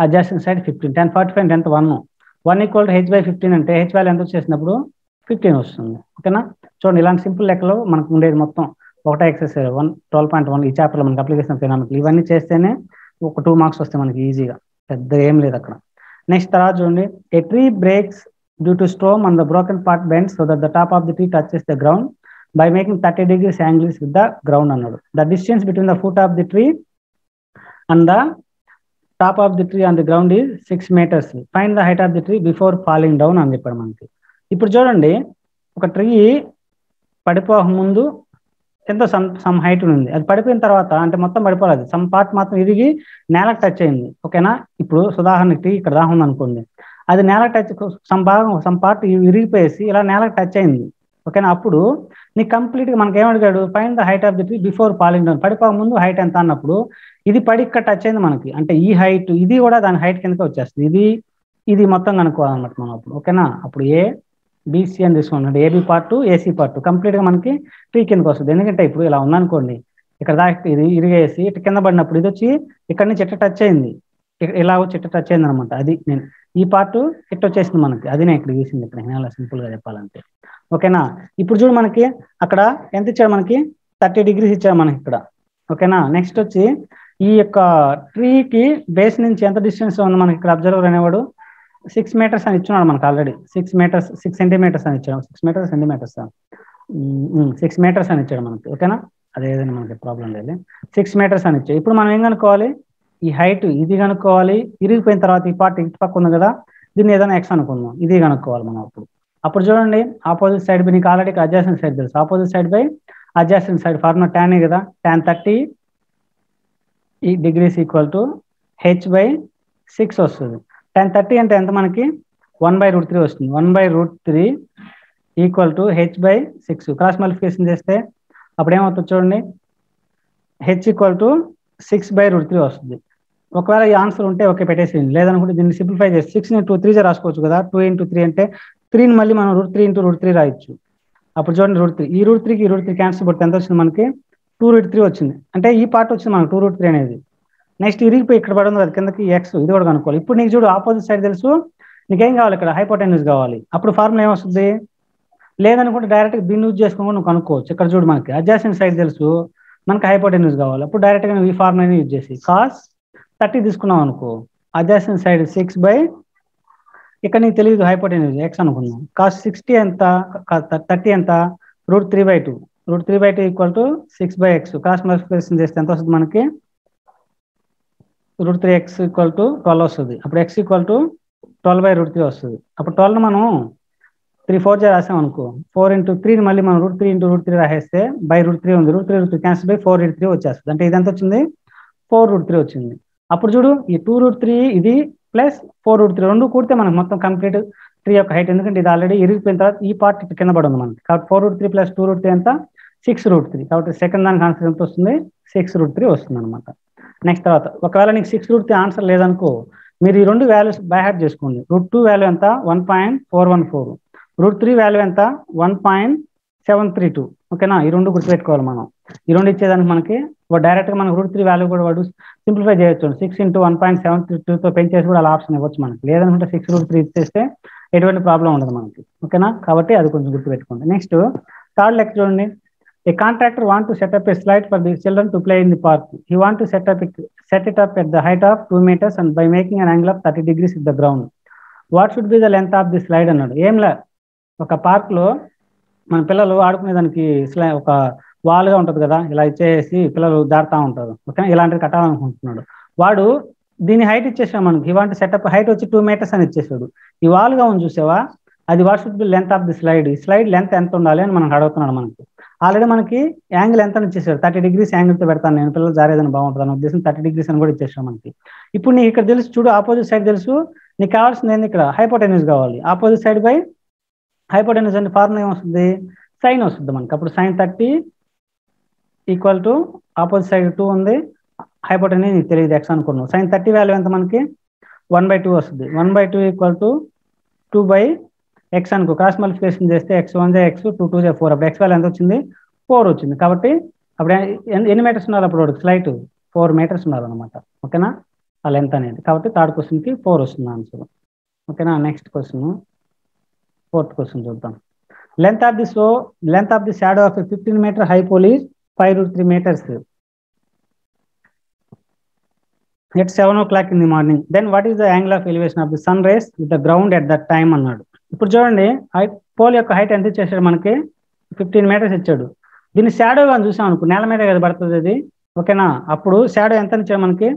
Speaker 1: adjacent side 15. tan 45 అంటే ఎంత 1 ఈక్వల్ టు h/15 అంటే h వాల్యూ ఎంత వచ్చేసినప్పుడు 15 వస్తుంది, ఓకేనా. చూడండి ఇలాంటి సింపుల్ లెక్కలు మనకు ఉండేది మొత్తం ఒకటే ఎక్సర్సైజ్ 12.1 ఈ చాప్టర్లో మనకి అప్లికేషన్ ఫినామినల్ ఇవన్నీ చేస్తేనే ఒక 2 మార్క్స్ వస్తాయి మనకి ఈజీగా, పెద్ద ఏం లేదు అక్కడ. నెక్స్ట్ తర్వాత చూడండి, a tree breaks due to storm and the broken part bends so that the top of the tree touches the ground by making 30 degrees angles with the ground అన్నాడు. The distance between the foot of the tree and the top of the tree on the ground is 6 meters. Find the height of the tree before falling down అని చెప్పాడు మనకి. ఇప్పుడు చూడండి, ఒక tree పడిపోక ముందు ఎంతో some height ఉంది, అది పడిపోయిన తర్వాత అంటే మొత్తం పడిపోలేదు, సమ్ పార్ట్ మాత్రం ఇరిగి నేలకు టచ్ అయింది, ఓకేనా. ఇప్పుడు ఉదాహరణకి ఇక్కడ దాకా ఉంది అనుకోండి, అది నేలకు టచ్ సమ్ పార్ట్ ఇరిగిపోయేసి ఇలా నేలకు టచ్ అయింది, ఓకేనా. అప్పుడు నీకు కంప్లీట్గా మనకి ఏమడిగాడు, find the height of the tree before falling down, పడిపోక ముందు హైట్ ఎంత అన్నప్పుడు ఇది పడి ఇక్కడ టచ్ అయింది మనకి, అంటే ఈ హైట్ ఇది కూడా దాని హైట్ కిందకి వచ్చేస్తుంది, ఇది మొత్తం కనుక్కోవాలన్నమాట మనం అప్పుడు, ఓకేనా. అప్పుడు ABC అని తీసుకోండి, అంటే AB పార్ట్ AC పార్ట్ కంప్లీట్గా మనకి ట్రీ కిందకి వస్తుంది. ఎందుకంటే ఇప్పుడు ఇలా ఉందనుకోండి, ఇక్కడ దాకా ఇది ఇరిగేసి ఇటు కింద పడినప్పుడు ఇది వచ్చి ఇక్కడ నుంచి ఇట్ట టచ్ అయింది, ఇలా వచ్చి ఇట్ట టచ్ అయింది అనమాట. అది నేను ఈ పార్ట్ ఇట్ట వచ్చేసింది మనకి, అది నేను ఇక్కడ గీసింది ఇక్కడ, నేను అలా సింపుల్గా చెప్పాలంటే, ఓకేనా. ఇప్పుడు చూడు మనకి అక్కడ ఎంత ఇచ్చాడు మనకి 30 degrees ఇచ్చాడు మనకి ఇక్కడ, ఓకేనా. నెక్స్ట్ వచ్చి ఈ యొక్క ట్రీకి బేస్ నుంచి ఎంత డిస్టెన్స్ ఉంది మనకి ఇక్కడ అబ్జర్వర్ అనేవాడు 6 meters అని ఇచ్చున్నాడు మనకు ఆల్రెడీ. 6 meters 6 centimeters అని ఇచ్చాడు. 6 meters సెంటీమీటర్స్ 6 meters అని ఇచ్చాడు మనకి, ఓకేనా. అదేదైనా మనకి ప్రాబ్లం లేదు. 6 meters అని ఇచ్చాడు. ఇప్పుడు మనం ఏం కనుక్కోవాలి, ఈ హైట్ ఇది కనుక్కోవాలి, ఇరిగిపోయిన తర్వాత ఈ పార్ట్ ఇటు పక్క ఉంది కదా, దీన్ని ఏదైనా ఎక్స్ అనుకుందాం, ఇది కనుక్కోవాలి మనం. అప్పుడు చూడండి ఆపోజిట్ సైడ్ బై నీకు ఆల్రెడీ అడ్జస్టెంట్ సైడ్ తెలుసు, opposite side by adjacent side formula tan కదా, tan 30 degrees equal to h/6 వస్తుంది. tan 30 అంటే ఎంత మనకి 1/√3 వస్తుంది. 1/√3 equal to h/6. Cross multiplication చేస్తే అప్పుడు ఏమవుతుంది చూడండి, h ఈక్వల్ టు 6/√3 వస్తుంది. ఒకవేళ ఈ ఆన్సర్ ఉంటే ఓకే పెట్టేసేయండి, లేదనుకుంటే దీన్ని సింప్లిఫై చేసి 6ని 2 3 రాసుకోవచ్చు కదా. 2 × 3 అంటే 3ని మళ్ళీ మనం √3 × √3 రాయొచ్చు. అప్పుడు చూడండి √3 ఈ √3కి ఈ √3 క్యాన్సిల్ పడితే ఎంత వచ్చింది మనకి 2√3 వచ్చింది. అంటే ఈ పార్ట్ వచ్చింది మనకు 2√3 అనేది. నెక్స్ట్ ఇరిగిపోయి ఇక్కడ పడింది అది కిందకి x, ఇది కూడా కనుక్కోవాలి. ఇప్పుడు నీకు చూడు ఆపోజిట్ సైడ్ తెలుసు, నీకేం కావాలి ఇక్కడ హైపోటెన్యూస్ కావాలి. అప్పుడు ఫార్ములా ఏమొస్తుంది, లేదనుకుంటే డైరెక్ట్గా దీన్ని యూజ్ చేసుకుని నువ్వు కనుక్కోవచ్చు. ఇక్కడ చూడు మనకి అడ్జసెంట్ సైడ్ తెలుసు, మనకి హైపోటెన్యూస్ కావాలి. అప్పుడు డైరెక్ట్గా నువ్వు ఈ ఫార్ములాని యూజ్ చేసి cos 30 తీసుకున్నావు అనుకో, అడ్జసెంట్ సైడ్ 6 ఇక్కడ నీకు తెలియదు హైపోటెన్యూస్ x అనుకున్నాం. cos 60 ఎంత 30 ఎంత √3/2. √3/2 equal to 6/x. Cross multiplication చేస్తే ఎంత వస్తుంది మనకి √3x ఈక్వల్ టు 12 వస్తుంది. అప్పుడు x ఈక్వల్ టు 12/√3 వస్తుంది. అప్పుడు 12 మనం 3 4 రాసాం అనుకో, 4 × 3ని మళ్ళీ మనం √3 × √3 రాసేస్తే √3 ఉంది, √3 క్యాన్సిల్ బై 4√3 వచ్చేస్తుంది. అంటే ఇది ఎంత వచ్చింది 4√3 వచ్చింది. అప్పుడు చూడు ఈ 2√3 ఇది ప్లస్ 4√3 రెండు కూడితే మనకు మొత్తం కంప్లీట్ ట్రీ యొక్క హైట్, ఎందుకంటే ఇది ఆల్రెడీ ఇరిగిపోయిన తర్వాత ఈ పార్ట్ కింద పడి ఉంది మనకి. కాబట్టి 4√3 ప్లస్ 2√3 ఎంత 6√3. కాబట్టి సెకండ్ దానికి ఆన్సర్ ఎంత వస్తుంది 6√3 వస్తుంది అనమాట. నెక్స్ట్ తర్వాత ఒకవేళ నీకు 6√3 ఆన్సర్ లేదనుకో, మీరు ఈ రెండు వాల్యూస్ బై హార్ట్ చేసుకోండి. √2 వాల్యూ ఎంత 1.414, √3 వాల్యూ ఎంత 1.732, ఓకేనా. ఈ రెండు గుర్తుపెట్టుకోవాలి మనం. ఈ రెండు ఇచ్చేదానికి మనకి డైరెక్ట్గా మనకు √3 వాల్యూ కూడా వాడు సింప్లిఫై చేయొచ్చు. 6 × 1.732తో పెంచేసి కూడా అలా ఆప్షన్ ఇవ్వచ్చు మనకి. లేదనుకుంటే 6√3 ఇచ్చేస్తే ఎటువంటి ప్రాబ్లం ఉండదు మనకి, ఓకేనా. కాబట్టి అది కొంచెం గుర్తుపెట్టుకోండి. నెక్స్ట్ థర్డ్ లెక్క చూడండి, A contractor want to set up a slide for the children to play in the park. He want to set it up at the height of 2 meters and by making an angle of 30 degrees with the ground. What should be the length of the slide అన్నాడు. ఏంలా ఒక park లో మన పిల్లలు ఆడుకునేదానికి ఒక వాల్గా ఉంటుంది కదా, ఇలా ఇచ్చేసి పిల్లలు దాడుతూ ఉంటారు. ఓకేనా, ఇలాంటివి కట్టాలనుకుంటున్నాడు వాడు. దీని హైట్ ఇచ్చేసాడు మనకి. ఈ వాంట్ సెటప్ హైట్ వచ్చి 2 meters అని ఇచ్చేసాడు. ఈ వాల్గా ఉంది చూసావా, అది what should B length of the slide. ఈ స్లైడ్ లెంత్ ఎంత ఉండాలి అని మనకు అడుగుతున్నాడు. మనకి ఆల్రెడీ మనకి యాంగిల్ ఎంత ఇచ్చేసాడు, 30 degrees యాంగిల్తో పెడతాను నేను, పిల్లలు జారేదని బాగుంటుంది అన్న ఉద్దేశం 30 degrees అని కూడా ఇచ్చేసాడు మనకి. ఇప్పుడు నీకు ఇక్కడ తెలుసు చూడు, ఆపోజిట్ సైడ్ తెలుసు. నీకు కావాల్సింది ఏంది, ఇక్కడ హైపోటెన్యూస్ కావాలి. ఆపోజిట్ సైడ్ బై హైపోటెన్యూస్ అంటే ఫార్ములా ఏమొస్తుంది, సైన్ వస్తుంది మనకి. అప్పుడు sin 30 equal to opposite side 2 ఉంది, హైపోటెన్యూస్ నీకు తెలియదు x అనుకున్నావు. sin 30 వాల్యూ ఎంత మనకి 1/2 వస్తుంది. 1/2 ఈక్వల్ టు 2/x అనుకో. క్రాస్ మల్టిప్లికేషన్ చేస్తే x1 x 2 2 4. అప్పుడు x వాల్యూ ఎంత వచ్చింది, 4 వచ్చింది. కాబట్టి అప్పుడు ఎన్ని మీటర్స్ ఉండాలి అప్పుడు స్లైట్ 4 meters ఉండాలన్నమాట. ఓకేనా, ఆ లెంత్ అనేది. కాబట్టి థర్డ్ క్వశ్చన్కి 4 వస్తుంది ఆన్సర్. ఓకేనా, నెక్స్ట్ క్వశ్చన్, ఫోర్త్ క్వశ్చన్ చూద్దాం. Length of the shadow of 15 meter high pole is 5√3 meters at 7 o'clock in the morning. Then what is the angle of elevation of the sun rays with the ground at that time అన్నాడు. ఇప్పుడు చూడండి, pole యొక్క height ఎంత ఇచ్చేసాడు మనకి, 15 meters ఇచ్చాడు. దీన్ని షాడోగా చూసాం అనుకో, నేల మీద కదా పడుతుంది అది. ఓకేనా, అప్పుడు షాడో ఎంత ఇచ్చాడు మనకి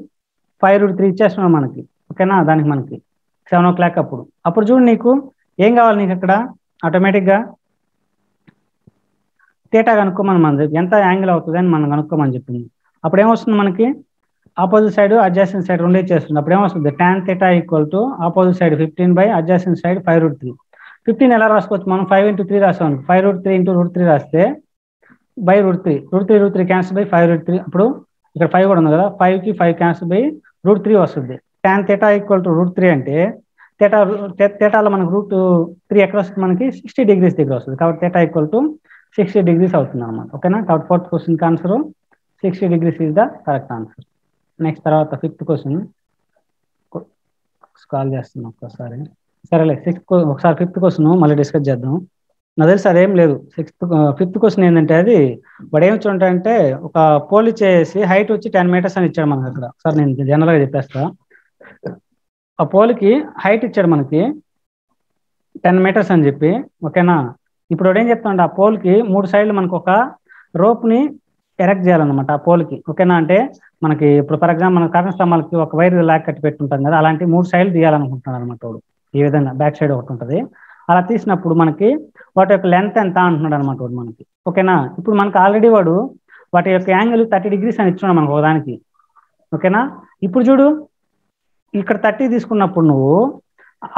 Speaker 1: 5√3 ఇచ్చేస్తున్నాడు మనకి. ఓకేనా, దానికి మనకి 7 o'clock అప్పుడు చూడు, నీకు ఏం కావాలి, నీకు అక్కడ ఆటోమేటిక్గా థీటా కనుక్కోమని మనది ఎంత యాంగిల్ అవుతుంది అని మనం కనుక్కోమని చెప్పింది. అప్పుడు ఏమొస్తుంది మనకి, ఆపోజిట్ సైడ్ అడ్జాసెంట్ సైడ్ రెండు ఇచ్చేస్తుంది. అప్పుడు ఏమొస్తుంది, tan θ equal to opposite side 15 by adjacent side 5√3. 15 ఎలా రాసుకోవచ్చు మనం, 5 into 3 రాసాం. 5√3 into √3 రాస్తే బై √3, √3 క్యాన్సిల్ బై 5√3. అప్పుడు ఇక్కడ 5 కూడా ఉంది కదా, 5కి 5 క్యాన్సిల్ బై √3 వస్తుంది. tan θ ఈక్వల్ టు √3 అంటే థీటాలో మనకు √3 ఎక్కడ వస్తుంది మనకి, 60 degrees దగ్గర వస్తుంది. కాబట్టి θ ఈక్వల్ టు 60 degrees అవుతుంది అనమాట. ఓకేనా, కాబట్టి ఫోర్త్ క్వశ్చన్కి answer 60 degrees is the correct answer. Next తర్వాత ఫిఫ్త్ క్వశ్చన్ కాల్ చేస్తున్నాం ఒక్కసారి. సరేలే, ఒకసారి ఫిఫ్త్ క్వశ్చన్ మళ్ళీ డిస్కస్ చేద్దాం. నాకు తెలిసి అదేం లేదు. ఫిఫ్త్ క్వశ్చన్ ఏంటంటే, అది వాడు ఏమి ఇచ్చాడంటే ఒక పోల్ ఇచ్చేసి హైట్ వచ్చి 10 meters అని ఇచ్చాడు మనకి అక్కడ. సార్ నేను జనరల్గా చెప్పేస్తా. ఆ పోల్కి హైట్ ఇచ్చాడు మనకి 10 meters అని చెప్పి. ఓకేనా, ఇప్పుడు వాడు ఏం చెప్తాడు, ఆ పోల్కి 3 sides మనకు ఒక రోప్ని ఎరెక్ట్ చేయాలన్నమాట ఆ పోల్కి. ఓకేనా, అంటే మనకి ఇప్పుడు ఫర్ ఎగ్జాంపుల్ మన కరెంట్ స్తంభాలకి ఒక వైర్ లాక్ కట్టి పెట్టుంటాం కదా, అలాంటి 3 sides తీయాలనుకుంటున్నాడు అనమాట వాడు. ఈ విధంగా బ్యాక్ సైడ్ ఒకటి ఉంటుంది. అలా తీసినప్పుడు మనకి వాటి యొక్క లెంత్ ఎంత అంటున్నాడు అనమాట వాడు మనకి. ఓకేనా, ఇప్పుడు మనకి ఆల్రెడీ వాడు వాటి యొక్క యాంగిల్ 30 degrees అని ఇచ్చున్నాడు మనకు ఒకదానికి. ఓకేనా, ఇప్పుడు చూడు, ఇక్కడ 30 తీసుకున్నప్పుడు నువ్వు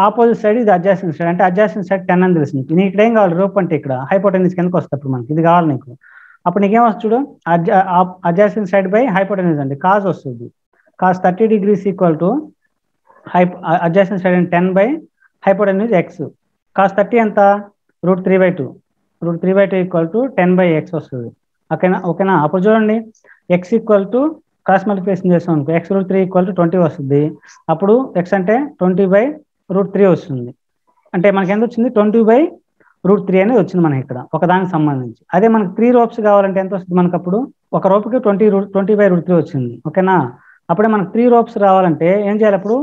Speaker 1: ఆపోజిట్ సైడ్ ఇది అడ్జాసెంట్ సైడ్, అంటే అడ్జాసెంట్ సైడ్ 10 అని తెలుసు నీకు. ఇక్కడ ఏం కావాలి, రోప్ అంటే ఇక్కడ హైపోటెన్యూస్ కిందకి వస్తుంది. అప్పుడు మనకి ఇది కావాలి నీకు. అప్పుడు నీకేమొస్తుంది చూడు, అడ్జాసెంట్ సైడ్ బై హైపోటెన్యూస్ అంటే కాజ్ వస్తుంది. Cause 30 degrees equal to adjacent side 10 by hypotenuse X. Cause 30 ఎంత, √3/2. √3/2 ఈక్వల్ టు 10/x వస్తుంది. ఓకేనా, అప్పుడు చూడండి, X equal to cross multiplication చేస్తాం అనుకో, x √3 ఈక్వల్ టు 20 వస్తుంది. అప్పుడు ఎక్స్ అంటే 20/√3 వస్తుంది. అంటే మనకి ఎంత వచ్చింది, 20/√3 అనేది వచ్చింది మనకి ఇక్కడ ఒకదానికి సంబంధించి. అదే మనకి 3 ropes కావాలంటే ఎంత వస్తుంది మనకు, అప్పుడు ఒక రోప్కి 20/√3 వచ్చింది. ఓకేనా, అప్పుడే మనకు 3 ropes రావాలంటే ఏం చేయాలి, అప్పుడు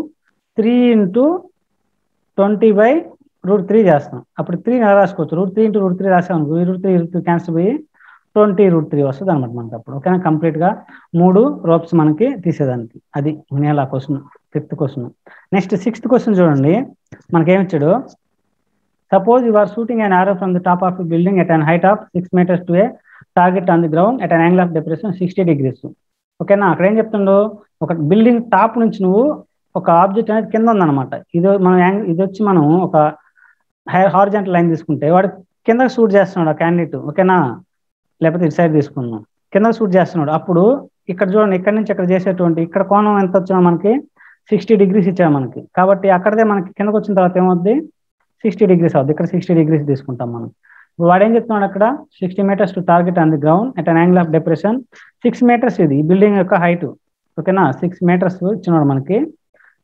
Speaker 1: 3 into 20/√3 చేస్తాం. అప్పుడు 3 ఎలా రాసుకోవచ్చు, √3 into √3 రాసాం. √3 క్యాన్సిల్ పోయి 20√3 వస్తుంది అనమాట మనకి అప్పుడు. ఓకేనా, కంప్లీట్గా 3 ropes మనకి తీసేదానికి. అది నేను question, fifth question. Next sixth question చూడండి, మనకేమి ఇచ్చాడు. Suppose you are shooting an arrow from the top of a building at an height of 6 meters to a target on the ground at an angle of depression 60 degrees. ఓకేనా, అక్కడ ఏం చెప్తుండో, ఒక building top నుంచి నువ్వు ఒక object అనేది కింద ఉందన్నమాట. ఇది వచ్చి మనం ఒక హారిజాంటల్ లైన్ తీసుకుంటే వాడు కింద షూట్ చేస్తున్నాడు ఆ క్యాండిడేట్. ఓకేనా, లేకపోతే ఇటు సైడ్ తీసుకున్నాం, కింద షూట్ చేస్తున్నాడు. అప్పుడు ఇక్కడ చూడండి, ఇక్కడ నుంచి ఇక్కడ చేసేటువంటి ఇక్కడ కోణం ఎంత వచ్చినా మనకి 60 degrees ఇచ్చాడు మనకి. కాబట్టి అక్కడదే మనకి కిందకు వచ్చిన తర్వాత ఏమవుద్ది, 60 degrees అవుతుంది. ఇక్కడ 60 degrees తీసుకుంటాం మనం. ఇప్పుడు వాడు ఏం చెప్తున్నాడు అక్కడ, 60 meters to target on the ground at an angle of depression 6 meters. ఇది బిల్డింగ్ యొక్క హైట్. ఓకేనా, 6 meters ఇచ్చినాడు మనకి.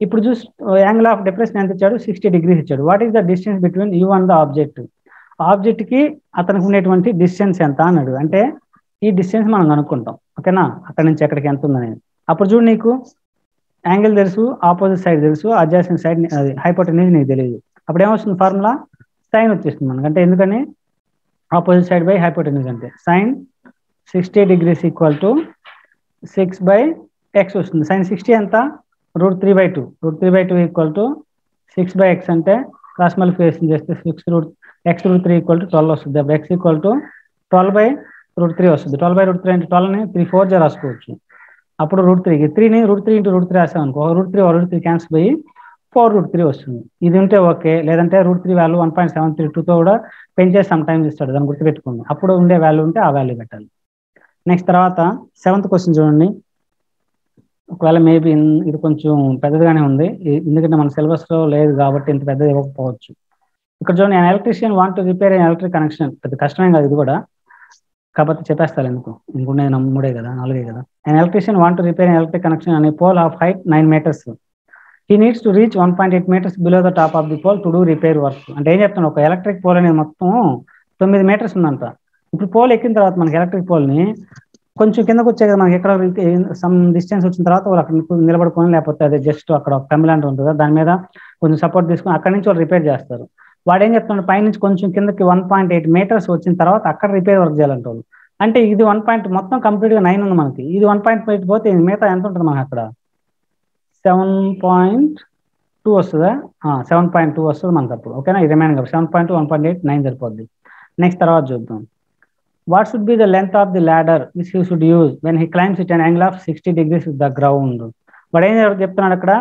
Speaker 1: ఇప్పుడు చూసి యాంగిల్ ఆఫ్ డెప్రెషన్ ఎంత ఇచ్చాడు, 60 degrees ఇచ్చాడు. What is the distance between you and the object. Object కి అతనికి ఉండేటువంటి డిస్టెన్స్ ఎంత అన్నాడు. అంటే ఈ డిస్టెన్స్ మనం కనుక్కుంటాం. ఓకేనా, అక్కడ నుంచి ఎక్కడికి ఎంత ఉందనేది. అప్పుడు చూడు, నీకు యాంగిల్ తెలుసు, ఆపోజిట్ సైడ్ తెలుసు, అడ్జాసెంట్ సైడ్ అది హైపోటెన్యూజ్ నీకు తెలియదు. అప్పుడు ఏమొస్తుంది ఫార్ములా? సైన్ వచ్చేస్తుంది మనకు. అంటే ఎందుకని? ఆపోజిట్ సైడ్ బై హైపోటెన్యూజ్ అంటే sine 60 degrees equal to 6/x వస్తుంది. సైన్ 60 ఎంత? √3/2. √3/2 ఈక్వల్ టు 6/x అంటే క్రాస్ మల్టిప్లికేషన్ చేస్తే 6√x√3 ఈక్వల్ టు 12 వస్తుంది. అప్పుడు x ఈక్వల్ టు 12/√3 వస్తుంది. 12/√3 అంటే 12ని 3 4 రాసుకోవచ్చు. అప్పుడు √3 3ని √3 × √3 రాసాం అనుకో, √3 క్యాన్సిల్ అయ్యి 4√3 వస్తుంది. ఇది ఉంటే ఓకే, లేదంటే √3 వాల్యూ 1.732తో కూడా పెంచేసి సమ్ టైమ్స్ ఇస్తాడు, దాన్ని గుర్తుపెట్టుకోండి. అప్పుడు ఉండే వాల్యూ ఉంటే ఆ వాల్యూ పెట్టాలి. నెక్స్ట్ తర్వాత 7th క్వశ్చన్ చూడండి. ఒకవేళ మేబీ ఇది కొంచెం పెద్దదిగానే ఉంది, ఎందుకంటే మన సిలబస్లో లేదు కాబట్టి ఇంత పెద్దది ఇవ్వకపోవచ్చు. ఇక్కడ చూడండి, an electrician want to repair an electric connection. పెద్ద కష్టమేం కాదు ఇది కూడా, కాకపోతే చెప్పేస్తాను ఎందుకు, ఇంకొండే 3 కదా, 4 కదా. an electrician want to repair an electric connection on a pole of height 9 meters. he needs to reach 1.8 meters below the top of the pole to do repair work. అంటే ఏం చెప్తాను, ఒక ఎలక్ట్రిక్ పోల్ అనేది మొత్తం 9 meters ఉందంట. ఇప్పుడు pole ఎక్కిన తర్వాత మనకి ఎలక్ట్రిక్ పోల్ని కొంచెం కిందకు వచ్చే కదా, మనకి ఎక్కడ సమ్ డిస్టెన్స్ వచ్చిన తర్వాత వాళ్ళు అక్కడ నిలబడుకొని, లేకపోతే అదే జస్ట్ అక్కడ ఒక కమిలాంటి ఉంటుంది, దాని మీద కొంచెం సపోర్ట్ తీసుకొని అక్కడి నుంచి వాళ్ళు రిపేర్ చేస్తారు. వాడు ఏం చెప్తున్నాడు, పైనుంచి కొంచెం కిందకి 1.8 meters వచ్చిన తర్వాత అక్కడ రిపేర్ వర్క్ చేయాలంట వాళ్ళు. అంటే ఇది 1 మొత్తం కంప్లీట్గా 9 ఉంది మనకి, ఇది 1.8 పోతే మిగతా ఎంత ఉంటుంది మనకి అక్కడ? 7.2 వస్తుందా? 7.2 వస్తుంది మనకు అప్పుడు. ఓకేనా, ఈ రిమైనింగ్ 7.2 1.8 9 సరిపోద్ది. నెక్స్ట్ తర్వాత చూద్దాం. What should be the length of the ladder which he should use when he climbs it an angle of 60 degrees with the ground. వాడు ఏం చెప్తున్నాడు, అక్కడ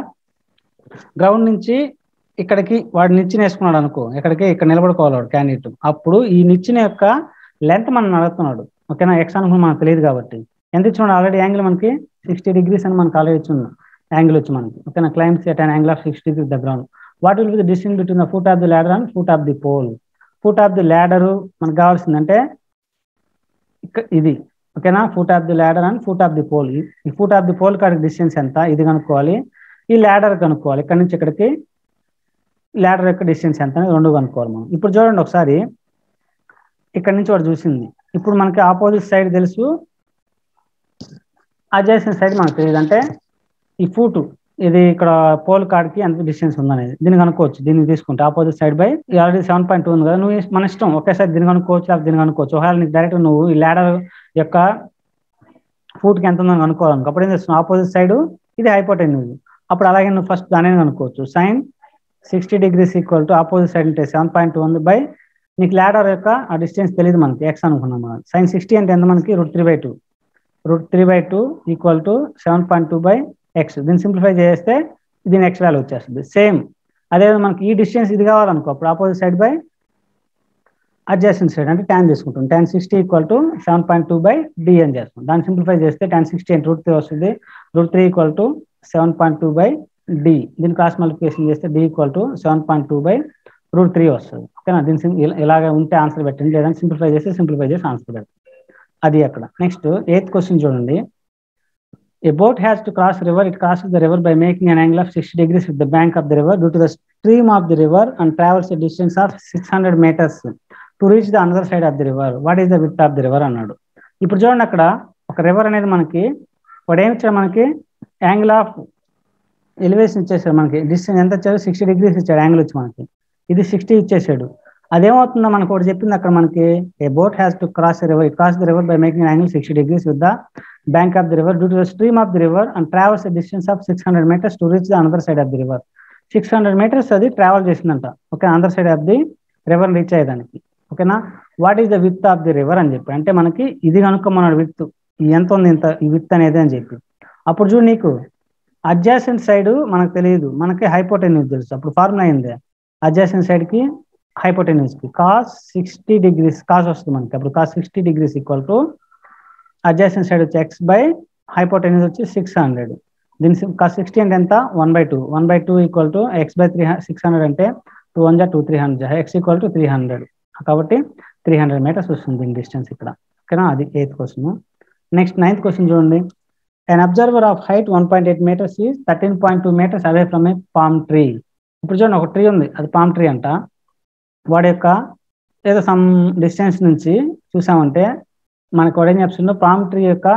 Speaker 1: గ్రౌండ్ నుంచి ఇక్కడికి వాడు నిచ్చెన వేసుకున్నాడు అనుకో, ఇక్కడికి ఇక్కడ నిలబడుకోవాలి వాడు క్యాండిడేట్. అప్పుడు ఈ నిచ్చెన యొక్క లెంత్ మనం అడుగుతున్నాడు. ఓకేనా, ఎక్స్ అనుకుని మనకు తెలియదు కాబట్టి ఎంత ఇచ్చినాడు, ఆల్రెడీ యాంగిల్ మనకి 60 degrees అని మనకు ఆల్రెడీ ఇచ్చింది యాంగిల్ వచ్చి మనకి. ఓకేనా, climbs at an angle of 60 degrees the ground. What will be the distance between the foot of the ladder and foot of the pole. Foot of the ladder మనకు కావాల్సిందంటే ఇది. ఓకేనా, foot of the ladder and foot of the pole. ఈ foot of the pole కాడికి distance ఎంత, ఇది కనుక్కోవాలి. ఈ ల్యాడర్ కనుక్కోవాలి, ఇక్కడ నుంచి ఇక్కడికి ల్యాడర్ యొక్క డిస్టెన్స్ ఎంత అనేది రెండు కనుక్కోవాలి మనం. ఇప్పుడు చూడండి ఒకసారి, ఇక్కడ నుంచి వాడు చూసింది. ఇప్పుడు మనకి ఆపోజిట్ సైడ్ తెలుసు, అడ్జసెంట్ సైడ్ మనకు తెలియదు. అంటే ఈ ఫూట్ ఇది ఇక్కడ పోల్ కార్డ్కి ఎంత డిస్టెన్స్ ఉందనేది దీన్ని కనుక్కోవచ్చు. దీన్ని తీసుకుంటే ఆపోజిట్ సైడ్ బై ఆల్రెడీ 7.2 ఉంది కదా, నువ్వు మన ఇష్టం ఒకేసారి దీన్ని కనుక్కోవచ్చు, లేకపోతే దీన్ని కనుక్కోవచ్చు. ఒకవేళ నీకు డైరెక్ట్ నువ్వు ఈ ల్యాడర్ యొక్క ఫూట్కి ఎంత ఉందని కనుక్కోవాలనుకో, అప్పుడు ఏం చేస్తున్నావు, ఆపోజిట్ సైడ్ ఇది హైపోటెన్యూజ్, అప్పుడు అలాగే నువ్వు ఫస్ట్ దాని కనుక్కోవచ్చు. Sine 60 degrees equal to opposite side అంటే 7.2 ఉంది బై నీకు ల్యాడర్ యొక్క ఆ డిస్టెన్స్ తెలియదు మనకి, ఎక్స్ అనుకున్నాం మనం. సైన్ 60 అంటే ఎంత మనకి, √3/2. √3/2 ఈక్వల్ టు 7.2 బై ఎక్స్. దీన్ని సింప్లిఫై చేస్తే దీని ఎక్స్ వాల్యూ వచ్చేస్తుంది. సేమ్ అదే మనకి ఈ డిస్టెన్స్ ఇది కావాలనుకో, అప్పుడు opposite side by adjacent side అంటే tan తీసుకుంటాం. tan 60 equal to 7.2 by D అని చేస్తాం. దాన్ని సింప్లిఫై చేస్తే tan 60 అంటే √3 వస్తుంది. √3 ఈక్వల్ టు 7.2 బై డి. దీన్ని క్రాస్ మల్టిప్లికేషన్ చేస్తే డి ఈక్వల్ టు 7.2 బై √3 వస్తుంది. ఓకేనా, దీన్ని ఇలాగ ఉంటే ఆన్సర్ పెట్టండి, లేదంటే సింప్లిఫై చేసి ఆన్సర్ పెట్టండి. అది అక్కడ. నెక్స్ట్ 8th క్వశ్చన్ చూడండి. A boat has to cross river. It crosses the river by making an angle of 60 degrees with the bank of the river due to the stream of the river and travels a distance of 600 meters to reach the another side of the river. What is the width of the river అన్నాడు. ఇప్పుడు చూడండి, అక్కడ ఒక river అనేది మనకి వాడు ఏమి ఇచ్చాడు, మనకి యాంగిల్ ఆఫ్ ఎలివేషన్ ఇచ్చేసాడు. మనకి డిస్టెన్స్ ఎంత ఇచ్చాడు, 60 degrees ఇచ్చాడు యాంగిల్ వచ్చి మనకి. ఇది 60 ఇచ్చేసాడు. అదేమవుతుందో మనకు ఒకటి చెప్పింది అక్కడ మనకి, a boat has to cross river. It cross the river by making angle 60 degrees with the bank of the river due to the stream of the river and travels a distance of 600 meters to reach the another side of the river. 600 meters అది travel చేసిందంట. Okay, other side of the river reach అయ్యేదానికి. ఓకేనా, what is the width of the river అని చెప్పి, అంటే మనకి ఇది కనుక్కోమన్నాడు with, ఎంత ఉంది ఇంత ఈ విత్ అనేది అని చెప్పి. అప్పుడు చూడు, నీకు అడ్జాసెంట్ సైడ్ మనకు తెలియదు, మనకి హైపోటెన్యూజ్ తెలుసు. అప్పుడు ఫార్ములా అయింది, అడ్జాసెంట్ సైడ్ కి హైపోటెన్యూజ్ కి cos 60 degrees కాస్ వస్తుంది మనకి. అప్పుడు cos 60 degrees equal to adjacent side వచ్చి ఎక్స్ బై హైపోటెన్యూజ్ వచ్చి 600. దీని cos 60 అంటే ఎంత, 1/2. 1/2 ఈక్వల్ టు ఎక్స్ బై 600 అంటే 2 1 2 300, ఎక్స్ ఈక్వల్ టు 300. కాబట్టి 300 meters వస్తుంది దీని డిస్టెన్స్ ఇక్కడ. ఓకేనా, అది 8th question. Next 9th question చూడండి. an observer of height 1.8 meters is 13.2 meters away from a palm tree. ఇప్పుడు చూడండి, ఒక ట్రీ ఉంది, అది పామ్ ట్రీ అంట. వాడి యొక్క ఏదో సమ్ డిస్టెన్స్ నుంచి చూసామంటే మనకు ఏం చెప్తుందో పామ్ ట్రీ యొక్క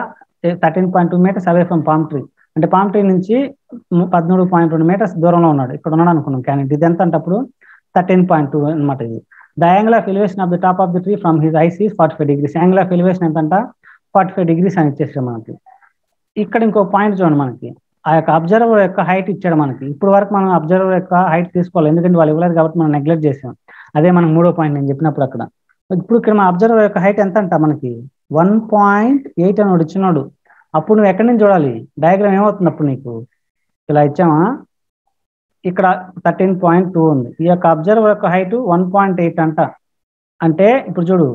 Speaker 1: 13.2 meters away from palm tree, అంటే పామ్ ట్రీ నుంచి 13.2 మీటర్స్ దూరంలో ఉన్నాడు, ఇక్కడ ఉన్నాడు అనుకున్నాం క్యాండిడేట్. ఇది ఎంత అంటే అప్పుడు 13.2 అనమాట. ఇది the angle of elevation of the top of the tree from his eyes is 45 degrees. Angle of elevation ఎంతంట 45 degrees అని ఇచ్చేసాడు మనకి. ఇక్కడ ఇంకో పాయింట్ చూడండి, మనకి ఆ యొక్క అబ్జర్వర్ యొక్క హైట్ ఇచ్చాడు మనకి. ఇప్పుడు వరకు మనం అబ్జర్వర్ యొక్క హైట్ తీసుకోవాలి, ఎందుకంటే వాళ్ళు ఇవ్వలేదు కాబట్టి మనం నెగ్లెక్ట్ చేసాం. అదే మనకు 3వ పాయింట్ నేను చెప్పినప్పుడు అక్కడ. ఇప్పుడు ఇక్కడ మన అబ్జర్వర్ యొక్క హైట్ ఎంత అంట మనకి 1.8 అని ఇచ్చినాడు. అప్పుడు నువ్వు ఎక్కడి నుంచి చూడాలి, డయాగ్రామ్ ఏమవుతుంది అప్పుడు నీకు ఇలా ఇచ్చామా, ఇక్కడ 13.2 ఉంది. ఈ యొక్క అబ్జర్వర్ యొక్క హైట్ 1.8 అంట. అంటే ఇప్పుడు చూడు,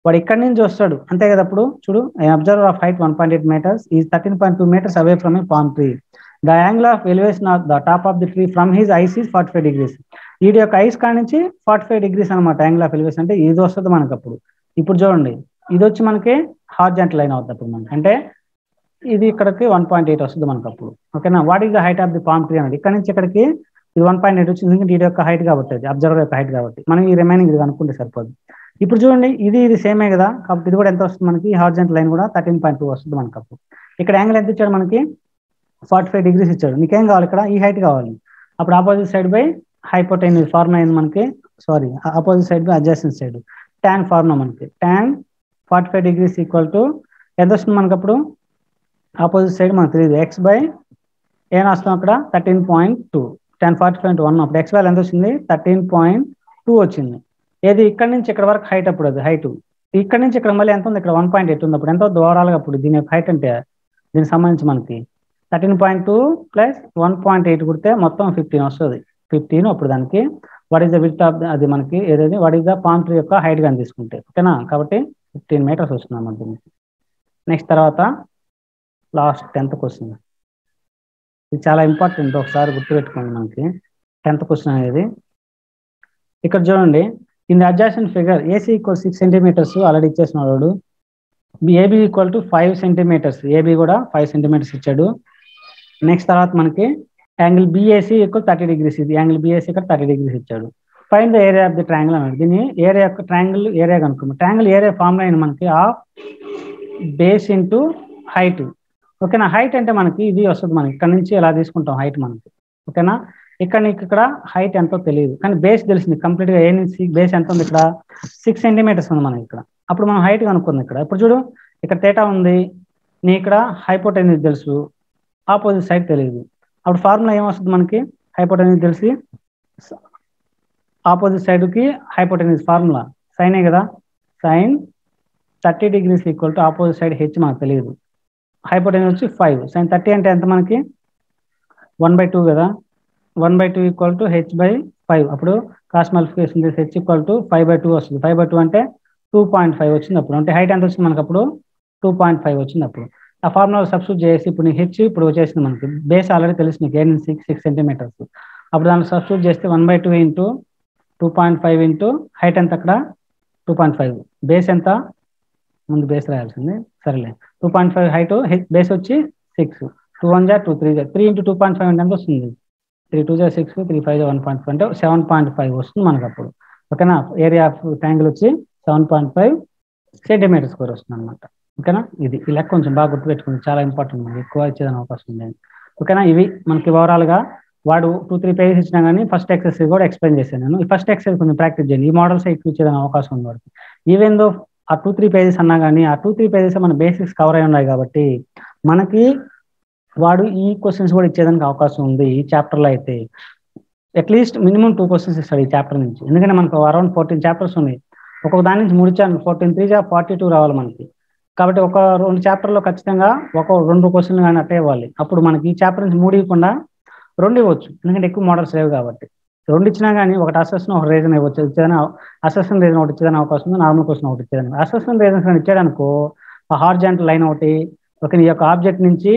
Speaker 1: వాడు ఇక్కడి నుంచి వస్తాడు అంతే కదా. అప్పుడు చూడు, observer of height 1.8 meters is 13.2 meters away from A palm tree. The angle of elevation of the top of the tree from his eyes is 45 degrees. వీడి యొక్క ఐస్ కాడ నుంచి 45 degrees అనమాట యాంగిల్ ఆఫ్ ఎలివేషన్. అంటే ఇది వస్తుంది మనకు అప్పుడు. ఇప్పుడు చూడండి, ఇది వచ్చి మనకి హార్జెంటల్ లైన్ అవుతుంది అప్పుడు మనకి, అంటే ఇది ఇక్కడికి 1.8 వస్తుంది మనకు అప్పుడు. ఓకేనా, what is the height of the palm tree అన్నది. ఇక్కడ నుంచి ఇక్కడికి ఇది 1.8 వచ్చింది, ఎందుకంటే వీడి యొక్క హైట్ కాబట్టి, అది అబ్జర్వర్ యొక్క హైట్ కాబట్టి. మనం ఈ రిమైనింగ్ ఇది అనుకుంటే సరిపోదు. ఇప్పుడు చూడండి, ఇది సేమే కదా, కాబట్టి ఇది కూడా ఎంత వస్తుంది మనకి, హార్జెంటల్ లైన్ కూడా 13.2 వస్తుంది మనకు అప్పుడు. ఇక్కడ యాంగిల్ ఎంత ఇచ్చాడు మనకి 45 degrees ఇచ్చాడు. నీకేం కావాలి ఇక్కడ, ఈ హైట్ కావాలి. అప్పుడు opposite side by hypotenuse formula అయింది మనకి, sorry opposite side by adjacent side tan formula మనకి. టాన్ 45 degrees ఈక్వల్ టు ఎంత వస్తుంది మనకు అప్పుడు, ఆపోజిట్ సైడ్ మనకు తెలియదు, ఎక్స్ బై ఏం వస్తాం అక్కడ 13.2, tan 40.1. అప్పుడు ఎక్స్ వాల్యూ ఎంత వచ్చింది 13.2 వచ్చింది. ఏది ఇక్కడ నుంచి ఇక్కడ వరకు హైట్, అప్పుడు అది హైట్. ఇక్కడ నుంచి ఇక్కడ మళ్ళీ ఎంత ఉంది, ఇక్కడ 1.8 ఉంది. అప్పుడు ఎంత ఓవరాల్గా అప్పుడు దీని యొక్క హైట్ అంటే దీనికి సంబంధించి మనకి 13.2 ప్లస్ 1.8 కుడితే మొత్తం 15 వస్తుంది. 15 అప్పుడు దానికి what is the width of అది మనకి ఏదైతే what is the palm tree యొక్క హైట్ కానీ తీసుకుంటే, ఓకేనా. కాబట్టి 15 meters వస్తుంది అన్నమాట దీనికి. నెక్స్ట్ తర్వాత లాస్ట్ 10th క్వశ్చన్. ఇది చాలా ఇంపార్టెంట్, ఒకసారి గుర్తుపెట్టుకోండి మనకి 10th క్వశ్చన్ అనేది. ఇక్కడ చూడండి, in the adjacent figure AC equal 6 centimeters already ఇచ్చేసినాడు. AB equal to 5 centimeters, AB కూడా 5 centimeters ఇచ్చాడు. నెక్స్ట్ తర్వాత మనకి యాంగిల్ బిఏసి ఈక్వల్ 30 degrees, ఇది యాంగిల్ బిఏసి ఇక్కడ 30 degrees ఇచ్చాడు. Find the area of the triangle అన్నాడు. దీన్ని ఏరియా యొక్క ట్రయాంగిల్ ఏరియా కనుక్కున్నాం. ట్రయాంగిల్ ఏరియా ఫార్ములా అయిన మనకి ఆఫ్ బేస్ ఇంటూ హైట్. ఓకేనా, హైట్ అంటే మనకి ఇది వస్తుంది, మనకి ఇక్కడ నుంచి ఎలా తీసుకుంటాం హైట్ మనకి. ఓకేనా, ఇక్కడ నీకు ఇక్కడ హైట్ ఎంతో తెలియదు, కానీ బేస్ తెలిసింది కంప్లీట్గా. ఏ నుంచి బేస్ ఎంత ఉంది, ఇక్కడ 6 centimeters ఉంది మనకి ఇక్కడ. అప్పుడు మనం హైట్ కనుక్కుంది ఇక్కడ. ఇప్పుడు చూడు, ఇక్కడ తేటా ఉంది, నీ ఇక్కడ హైపోటెన్యూస్ తెలుసు, ఆపోజిట్ సైడ్ తెలియదు. అప్పుడు ఫార్ములా ఏమొస్తుంది మనకి, హైపోటెన్యూస్ తెలిసి ఆపోజిట్ సైడ్కి హైపోటెన్యూస్ ఫార్ములా సైనే కదా, sine 30 degrees equal to opposite side H మనకు తెలియదు. హైపోటెన్యూస్ వచ్చి 5, సైన్ 30 అంటే ఎంత మనకి 1/2 కదా, 1/2 ఈక్వల్ టు హెచ్ బై 5. అప్పుడు కాస్ మల్టిప్లికేషన్ చేసి హెచ్ ఈక్వల్ టు 5/2 వస్తుంది. 5/2 అంటే 2.5 వచ్చింది అప్పుడు. అంటే హైట్ ఎంత వచ్చింది మనకు అప్పుడు 2.5 వచ్చింది అప్పుడు. ఆ ఫార్ములా సబ్స్టిట్యూట్ చేసి ఇప్పుడు నీ హెచ్ ఇప్పుడు వచ్చేసింది మనకి. బేస్ ఆల్రెడీ తెలుసు నీకు, 6 centimeters. అప్పుడు దాన్ని సబ్స్టిట్యూట్ చేస్తే 1/2 ఇంటూ 2.5 ఇంటూ హైట్ ఎంత అక్కడ 2.5, బేస్ ఎంత ముందు బేస్ రాయాల్సింది, సరేలే 2.5 హైట్, బేస్ వచ్చి 6, 2 1 జా 2 3 జా 3 ఇంటూ 2.5 అంటే ఎంత వస్తుంది, 3 2 జా 6, 3 5 జా 1.5 అంటే 7.5 వస్తుంది మనకు అప్పుడు. ఓకేనా, ఏరియా ఆఫ్ ట్రయాంగిల్ వచ్చి 7.5 centimeters స్క్వేర్ వస్తుంది అనమాట. ఓకేనా, ఇది ఈ లెక్క కొంచెం బాగా గుర్తుపెట్టుకుంది, చాలా ఇంపార్టెంట్, మనకి ఎక్కువ ఇచ్చేదని అవకాశం ఉంది. ఓకేనా, ఇవి మనకి ఓవరాల్గా వాడు 2-3 pages ఇచ్చినా కానీ ఫస్ట్ ఎక్సర్సైజ్ కూడా ఎక్స్ప్లెయిన్ చేశాను నేను. ఈ ఫస్ట్ ఎక్సర్సైజ్ కొంచెం ప్రాక్టీస్ చేయండి, ఈ మోడల్స్ ఎక్కువ ఇచ్చేదని అవకాశం ఉంది వాడికి. ఈవెన్ దో ఆ 2-3 pages అన్నా కానీ ఆ 2-3 pages మన బేసిక్స్ కవర్ అయి ఉన్నాయి కాబట్టి మనకి వాడు ఈ క్వశ్చన్స్ కూడా ఇచ్చేదానికి అవకాశం ఉంది. ఈ చాప్టర్లో అయితే అట్లీస్ట్ మినిమం 2 questions ఇస్తాడు ఈ చాప్టర్ నుంచి, ఎందుకంటే మనకు అరౌండ్ 14 chapters ఉన్నాయి. ఒక్కొక్క దాని నుంచి 3 ఇచ్చాను, 14 3 జా 42 రావాలి మనకి. కాబట్టి ఒక 2 chapterలో ఖచ్చితంగా ఒక 2 questions కానీ అట్టే ఇవ్వాలి. అప్పుడు మనకి ఈ చాప్టర్ నుంచి 3 ఇవ్వకుండా 2 ఇవ్వచ్చు, ఎందుకంటే ఎక్కువ మోడల్స్ లేవు కాబట్టి. 2 ఇచ్చినా కానీ ఒకటి అసెషన్ ఒక రీజన్ ఇవ్వచ్చు, ఇచ్చేదని అసెషన్ రీజన్ ఒకటి ఇచ్చేదని అవకాశం ఉంది, నార్మల్ క్వశ్చన్ ఒకటి ఇచ్చేదని. అసెషన్ రీజన్స్ కానీ ఇచ్చాడనుకో ఆ హార్జెంటల్ లైన్ ఒకటి, ఓకే, నీ యొక్క ఆబ్జెక్ట్ నుంచి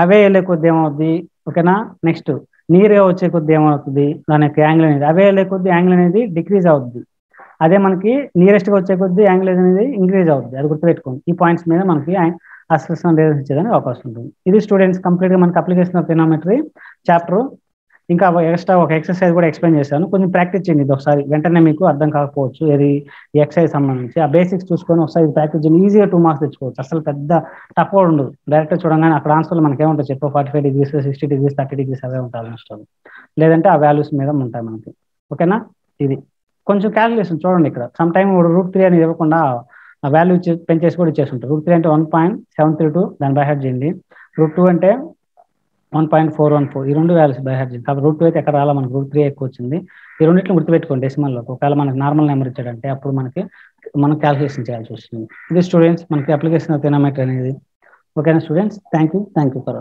Speaker 1: అవే వెళ్ళే కొద్ది ఏమవుద్ది, ఓకేనా. నెక్స్ట్ నీరుగా వచ్చే కొద్ది ఏమవుతుంది, దాని యొక్క యాంగిల్ అనేది అవే వెళ్ళే కొద్ది యాంగిల్ అనేది డిక్రీజ్ అవుద్ది. అదే మనకి నియరెస్ట్గా వచ్చే కొద్ది యాంగిల్ అనేది ఇంక్రీజ్ అవుద్ది. అది గుర్తుపెట్టుకోండి. ఈ పాయింట్స్ మీద మనకి అసెషన్ రీజన్స్ ఇచ్చేదానికి అవకాశం ఉంటుంది. ఇది స్టూడెంట్స్ కంప్లీట్గా మనకి అప్లికేషన్ ఆఫ్ ట్రిగ్నోమెట్రీ చాప్టర్ ఇంకా ఎక్స్ట్రా ఒక ఎక్సర్సైజ్ కూడా ఎక్స్ప్లెయిన్ చేశాను, కొంచెం ప్రాక్టీస్ చేయండి ఇది ఒకసారి. వెంటనే మీకు అర్థం కాకపోవచ్చు ఏది ఈ ఎక్సర్సైజ్ సంబంధించి. ఆ బేసిక్స్ చూసుకొని ఒకసారి ప్రాక్టీస్ చేయండి, ఈజీగా 2 మార్క్స్ తెచ్చుకోవచ్చు. అసలు పెద్ద టఫ్ కూడా ఉండదు. డైరెక్ట్ చూడగానే అక్కడ ఆన్సర్లు మనకి ఏముంటాయి చెప్పు, 45 డిగ్రీస్ 60 డిగ్రీస్ 30 డిగ్రీస్ అవే ఉంటాయి ఆల్మోస్ట్. లేదంటే ఆ వాల్యూస్ మీద ఉంటాయి మనకి. ఓకేనా? ఇది కొంచెం క్యాలిక్యులేషన్ చూడండి ఇక్కడ. సమ్ టైమ్ √3 అనేది ఇవ్వకుండా ఆ వాల్యూ పెంచేసి కూడా ఇచ్చేస్తుంటారు. √3 అంటే 1.732, దాన్ని బై హార్ట్ చేయండి. √2 అంటే 1.414, ఈ రెండు వాల్యూస్ బై హార్ట్ చేయండి. కాబట్టి √2 అయితే ఎక్కడ రాలా మనకు, √3 ఎక్కువ వచ్చింది. ఈ రెండింటిని గుర్తుపెట్టుకోండి డెసిమల్లో. ఒకవేళ మనకి నార్మల్ నెంబర్ ఇచ్చాడంటే అప్పుడు మనం క్యాలిక్యులేషన్ చేయాల్సి వస్తుంది. ఇది స్టూడెంట్స్ మనకి అప్లికేషన్ ఆఫ్ ట్రిగోనోమెట్రీ అనేది. ఓకేనా స్టూడెంట్స్? Thank you for